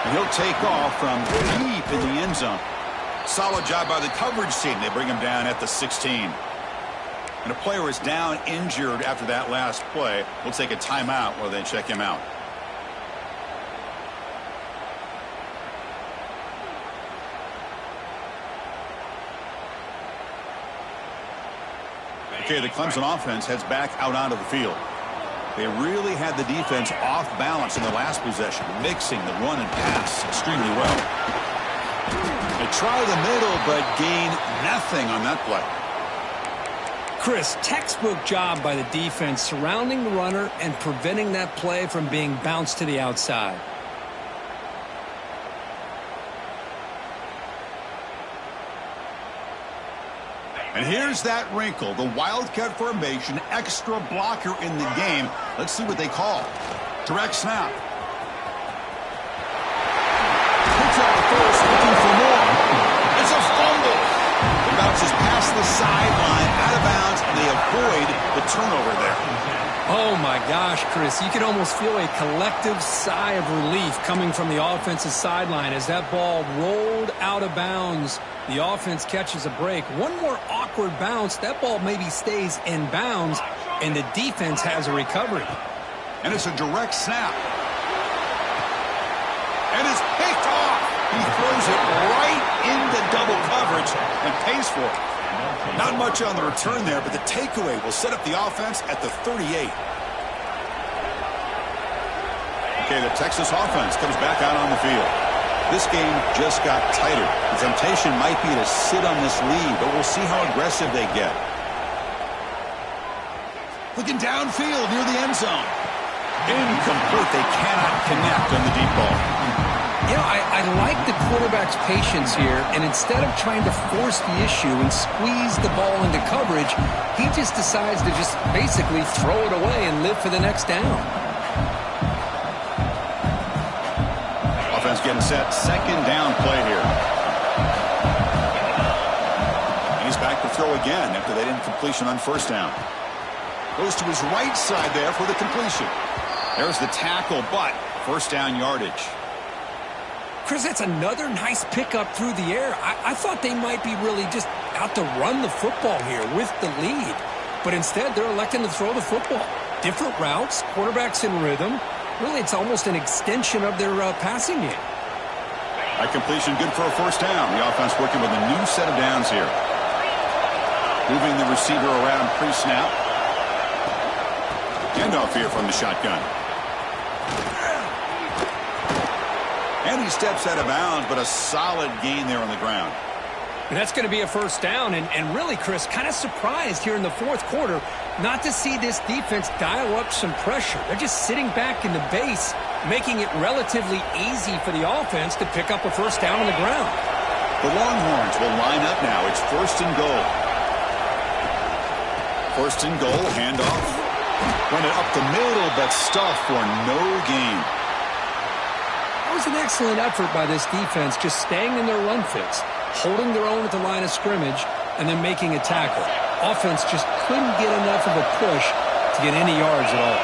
[SPEAKER 1] And he'll take off from deep in the end zone. Solid job by the coverage team. They bring him down at the 16. And a player is down injured after that last play. We'll take a timeout while they check him out. Okay, the Clemson offense heads back out onto the field. They really had the defense off balance in the last possession, mixing the run and pass extremely well. They try the middle, but gain nothing on that play.
[SPEAKER 2] Chris, textbook job by the defense surrounding the runner and preventing that play from being bounced to the outside.
[SPEAKER 1] And here's that wrinkle, the Wildcat formation, extra blocker in the game. Let's see what they call. Direct snap. Puts out the first, looking for more. It's a fumble. It bounces past the sideline, out of bounds, and they avoid the turnover there.
[SPEAKER 2] Oh my gosh, Chris, you could almost feel a collective sigh of relief coming from the offensive sideline as that ball rolled out of bounds. The offense catches a break. One more awkward bounce, that ball maybe stays in bounds, and the defense has a recovery.
[SPEAKER 1] And it's a direct snap. And it's picked off. He throws it right into double coverage and pays for it. Not much on the return there, but the takeaway will set up the offense at the 38. Okay, the Texas offense comes back out on the field. This game just got tighter. The temptation might be to sit on this lead, but we'll see how aggressive they get. Looking downfield near the end zone. Incomplete. They cannot connect on the deep ball.
[SPEAKER 2] You know, I like the quarterback's patience here, and instead of trying to force the issue and squeeze the ball into coverage, he just decides to just basically throw it away and live for the next down.
[SPEAKER 1] Offense getting set. 2nd down play here. And he's back to throw again after that incompletion on 1st down. Goes to his right side there for the completion. There's the tackle, but 1st down yardage.
[SPEAKER 2] Chris, that's another nice pickup through the air. I thought they might be really just out to run the football here with the lead. But instead, they're electing to throw the football. Different routes, quarterbacks in rhythm. Really, it's almost an extension of their passing game.
[SPEAKER 1] That completion good for a 1st down. The offense working with a new set of downs here. Moving the receiver around pre-snap. Handoff here from the shotgun. And he steps out of bounds, but a solid gain there on the ground.
[SPEAKER 2] And that's going to be a 1st down. And really, Chris, kind of surprised here in the 4th quarter not to see this defense dial up some pressure. They're just sitting back in the base, making it relatively easy for the offense to pick up a 1st down on the ground.
[SPEAKER 1] The Longhorns will line up now. It's 1st and goal. 1st and goal, handoff. Run it up the middle, but stuffed for no gain.
[SPEAKER 2] That was an excellent effort by this defense, just staying in their run fits, holding their own at the line of scrimmage, and then making a tackle. Offense just couldn't get enough of a push to get any yards at all.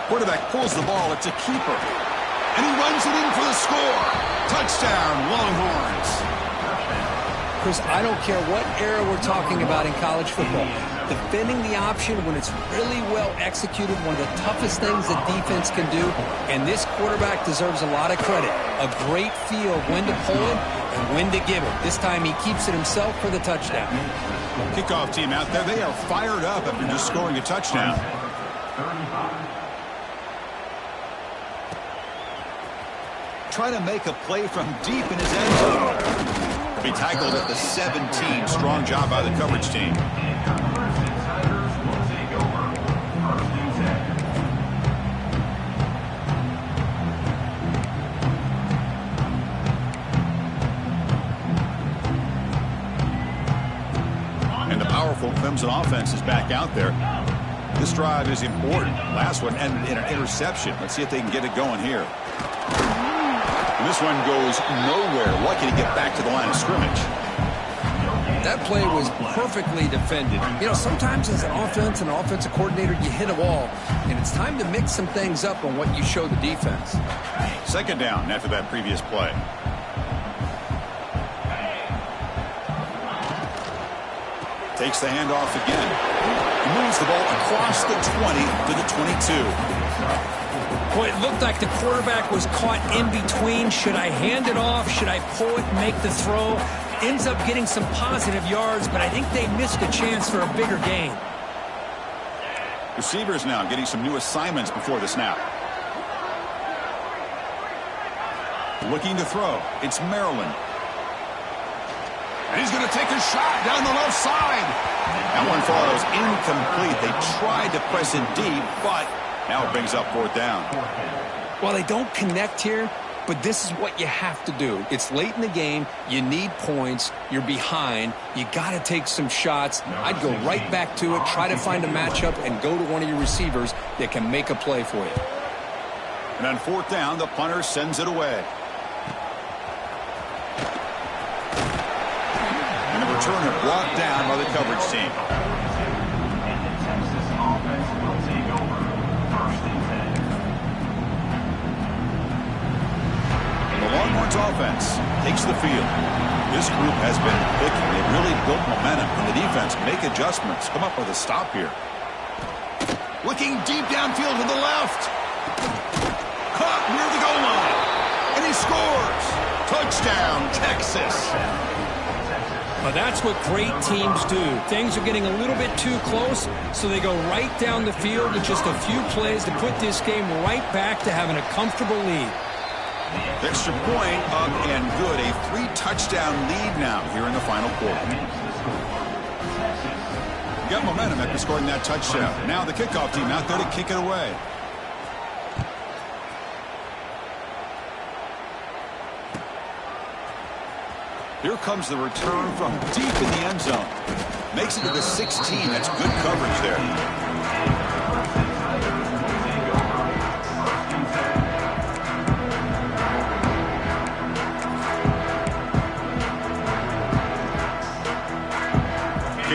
[SPEAKER 1] Quarterback pulls the ball. It's a keeper. And he runs it in for the score. Touchdown, Longhorns.
[SPEAKER 2] Chris, I don't care what era we're talking about in college football. Defending the option when it's really well executed, one of the toughest things that defense can do, and this quarterback deserves a lot of credit. A great feel of when to pull it and when to give it. This time he keeps it himself for the touchdown.
[SPEAKER 1] Kickoff team out there, they are fired up after just scoring a touchdown. Try to make a play from deep in his end zone. Be tackled at the 17. Strong job by the coverage team. And the powerful Clemson offense is back out there. This drive is important. Last one ended in an interception. Let's see if they can get it going here. And this one goes nowhere. Lucky to get back to the line of scrimmage.
[SPEAKER 2] That play was perfectly defended. You know, sometimes as an offensive coordinator, you hit a wall, and it's time to mix some things up on what you show the defense.
[SPEAKER 1] 2nd down after that previous play. Takes the handoff again. He moves the ball across the 20 to the 22.
[SPEAKER 2] Boy, it looked like the quarterback was caught in between. Should I hand it off? Should I pull it and make the throw? Ends up getting some positive yards, but I think they missed a chance for a bigger gain.
[SPEAKER 1] Receivers now getting some new assignments before the snap. Looking to throw. It's Maryland. And he's going to take a shot down the left side. That one follows incomplete. They tried to press it deep, but now it brings up 4th down.
[SPEAKER 2] Well, they don't connect here, but this is what you have to do. It's late in the game. You need points. You're behind. You got to take some shots. I'd go right back to it, try to find a matchup, and go to one of your receivers that can make a play for you.
[SPEAKER 1] And on 4th down, the punter sends it away. And the returner brought down by the coverage team. Longhorns offense takes the field. This group has been clicking. They've really built momentum. And the defense make adjustments. Come up with a stop here. Looking deep downfield to the left. Caught near the goal line. And he scores. Touchdown, Texas.
[SPEAKER 2] Well, that's what great teams do. Things are getting a little bit too close, so they go right down the field with just a few plays to put this game right back to having a comfortable lead.
[SPEAKER 1] Extra point up and good. A 3-touchdown lead now here in the final quarter. Got momentum after scoring that touchdown. Now the kickoff team out there to kick it away. Here comes the return from deep in the end zone. Makes it to the 16. That's good coverage there.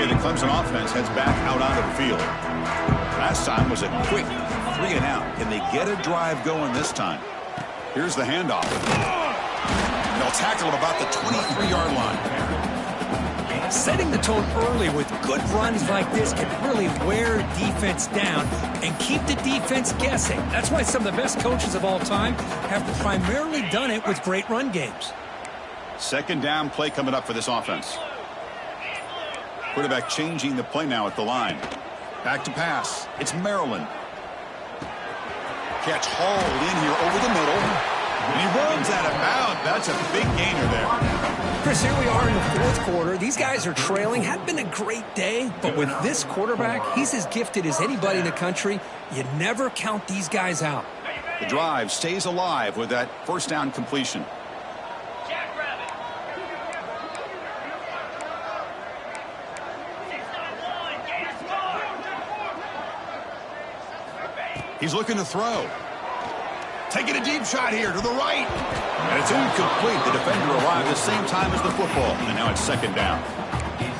[SPEAKER 1] The Clemson offense heads back out onto the field. Last time was a quick 3-and-out. Can they get a drive going this time? Here's the handoff. They'll tackle him about the 23-yard line.
[SPEAKER 2] Setting the tone early with good runs like this can really wear defense down and keep the defense guessing. That's why some of the best coaches of all time have primarily done it with great run games.
[SPEAKER 1] 2nd down play coming up for this offense. Quarterback changing the play now at the line. Back to pass. It's Maryland. Catch hauled in here over the middle. And he runs out of bounds. That's a big gainer there.
[SPEAKER 2] Chris, here we are in the 4th quarter. These guys are trailing. Hadn't been a great day, but with this quarterback, he's as gifted as anybody in the country. You never count these guys out.
[SPEAKER 1] The drive stays alive with that first down completion.
[SPEAKER 4] Jackrabbit. 691, gain a score.
[SPEAKER 1] He's looking to throw. Taking a deep shot here to the right. And it's incomplete. The defender arrived the same time as the football. And now it's second down.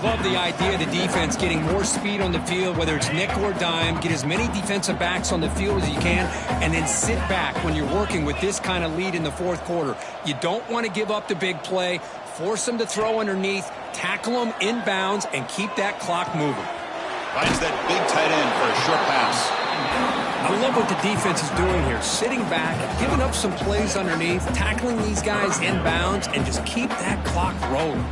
[SPEAKER 2] Love the idea of the defense getting more speed on the field, whether it's nickel or dime. Get as many defensive backs on the field as you can, and then sit back when you're working with this kind of lead in the fourth quarter. You don't want to give up the big play. Force them to throw underneath, tackle them inbounds, and keep that clock moving.
[SPEAKER 1] Finds that big tight end for a short pass.
[SPEAKER 2] I love what the defense is doing here. Sitting back, giving up some plays underneath, tackling these guys inbounds, and just keep that clock rolling.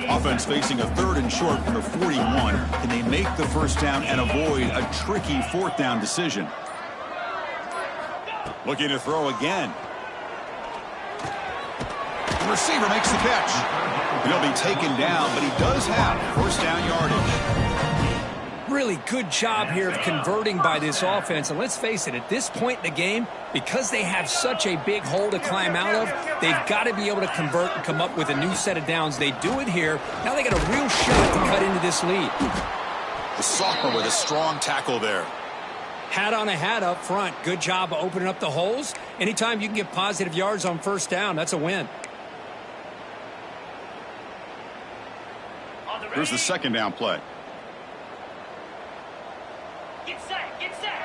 [SPEAKER 1] Offense facing a third and short from the 41. Can they make the first down and avoid a tricky fourth down decision? Looking to throw again. The receiver makes the catch. And he'll be taken down, but he does have first down yardage.
[SPEAKER 2] Really good job here of converting by this offense. And let's face it, at this point in the game, because they have such a big hole to climb out of, they've got to be able to convert and come up with a new set of downs. They do it here. Now they got a real shot to cut into this lead.
[SPEAKER 1] The sophomore with a strong tackle there.
[SPEAKER 2] Hat on a hat up front. Good job of opening up the holes. Anytime you can get positive yards on first down, that's a win.
[SPEAKER 1] Here's the second down play.
[SPEAKER 4] Get set, get set.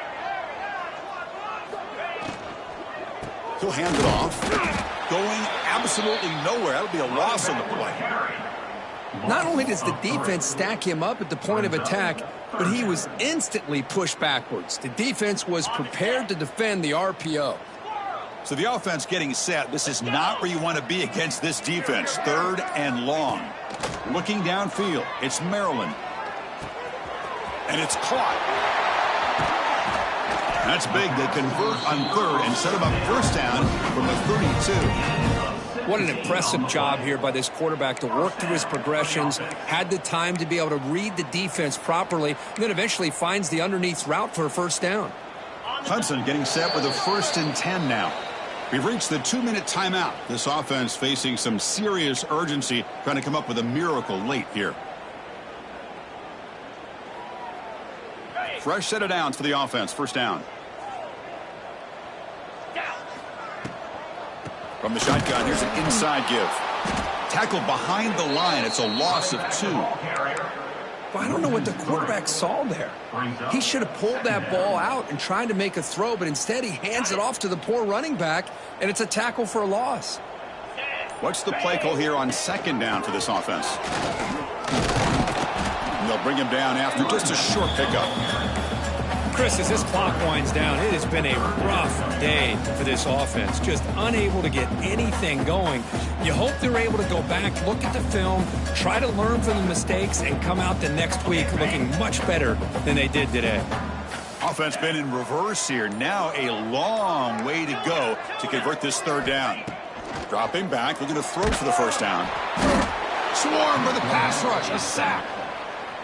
[SPEAKER 1] He'll hand it off. Going absolutely nowhere. That'll be a loss on the play.
[SPEAKER 2] Not only does the defense stack him up at the point of attack, but he was instantly pushed backwards. The defense was prepared to defend the RPO.
[SPEAKER 1] So the offense getting set. This is not where you want to be against this defense. Third and long. Looking downfield. It's Maryland. And it's caught. That's big. They convert on third and set him up first down from the 32.
[SPEAKER 2] What an impressive job here by this quarterback to work through his progressions, had the time to be able to read the defense properly, and then eventually finds the underneath route for a first down.
[SPEAKER 1] Clemson getting set with a 1st and 10 now. We've reached the 2-minute timeout. This offense facing some serious urgency, trying to come up with a miracle late here. Fresh set of downs for the offense. First down. From the shotgun, here's an inside give. Tackled behind the line. It's a loss of 2.
[SPEAKER 2] Well, I don't know what the quarterback saw there. He should have pulled that ball out and tried to make a throw, but instead he hands it off to the poor running back, and it's a tackle for a loss.
[SPEAKER 1] What's the play call here on second down for this offense? And they'll bring him down after just a short pickup.
[SPEAKER 2] Chris, as this clock winds down, it has been a rough day for this offense. Just unable to get anything going. You hope they're able to go back, look at the film, try to learn from the mistakes, and come out the next week looking much better than they did today.
[SPEAKER 1] Offense been in reverse here. Now a long way to go to convert this third down. Dropping back, looking to throw for the first down. Swarm for the pass rush, a sack.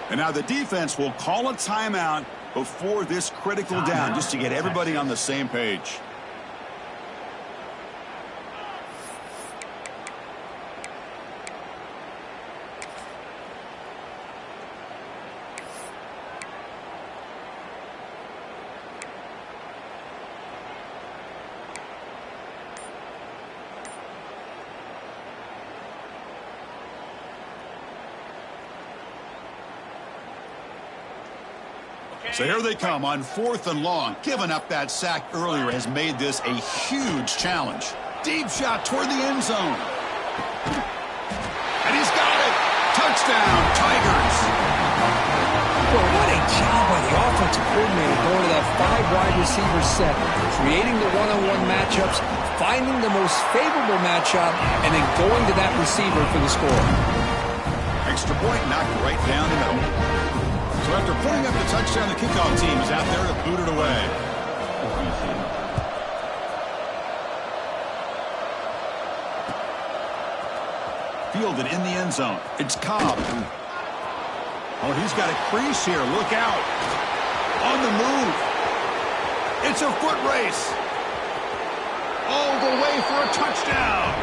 [SPEAKER 1] And now the defense will call a timeout before this critical down, just to get everybody on the same page. So here they come on 4th and long. Giving up that sack earlier has made this a huge challenge. Deep shot toward the end zone. And he's got it. Touchdown, Tigers.
[SPEAKER 2] Well, what a job by the offensive coordinator going to that 5-wide receiver set, creating the one-on-one matchups, finding the most favorable matchup, and then going to that receiver for the score.
[SPEAKER 1] Extra point knocked right down the middle. So after putting up the touchdown, the kickoff team is out there to boot it away. Fielded in the end zone. It's Cobb. Oh, he's got a crease here. Look out. On the move. It's a foot race. all the way for a touchdown.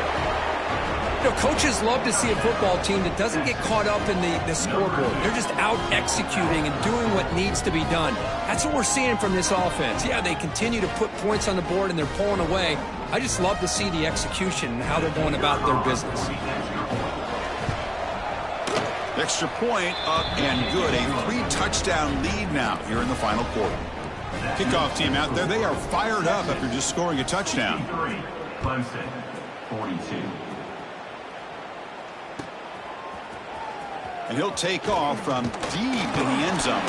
[SPEAKER 2] You know, coaches love to see a football team that doesn't get caught up in the scoreboard. They're just out executing and doing what needs to be done. That's what we're seeing from this offense. Yeah, they continue to put points on the board and they're pulling away. I just love to see the execution and how they're going about their business.
[SPEAKER 1] Extra point up and good. A 3-touchdown lead now here in the final quarter. Kickoff team out there, they are fired up after just scoring a touchdown.
[SPEAKER 3] Clemson, 42.
[SPEAKER 1] And he'll take off from deep in the end zone.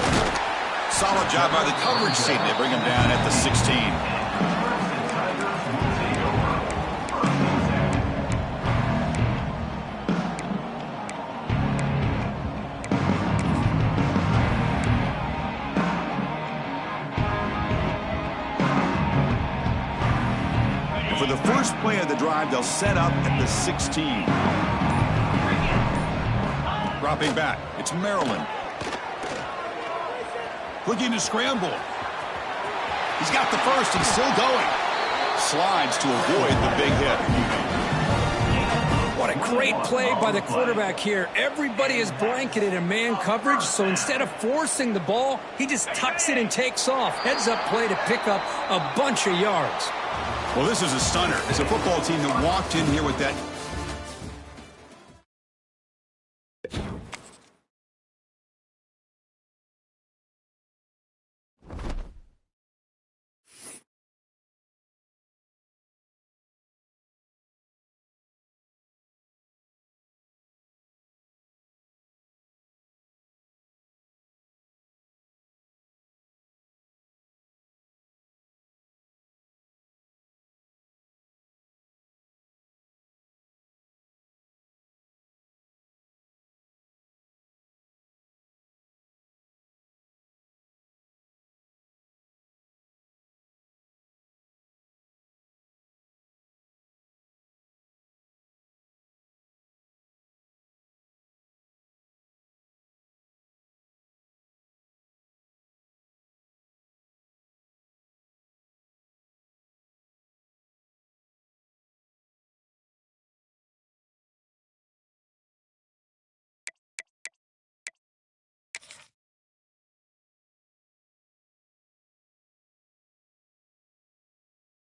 [SPEAKER 1] Solid job by the coverage team. They bring him down at the 16. For the first play of the drive, they'll set up at the 16. Dropping back, it's Maryland. Looking to scramble. He's got the first and still going. Slides to avoid the big hit.
[SPEAKER 2] What a great play by the quarterback here. Everybody is blanketed in man coverage, so instead of forcing the ball, he just tucks it and takes off. Heads up play to pick up a bunch of yards.
[SPEAKER 1] Well, this is a stunner. It's a football team that walked in here with that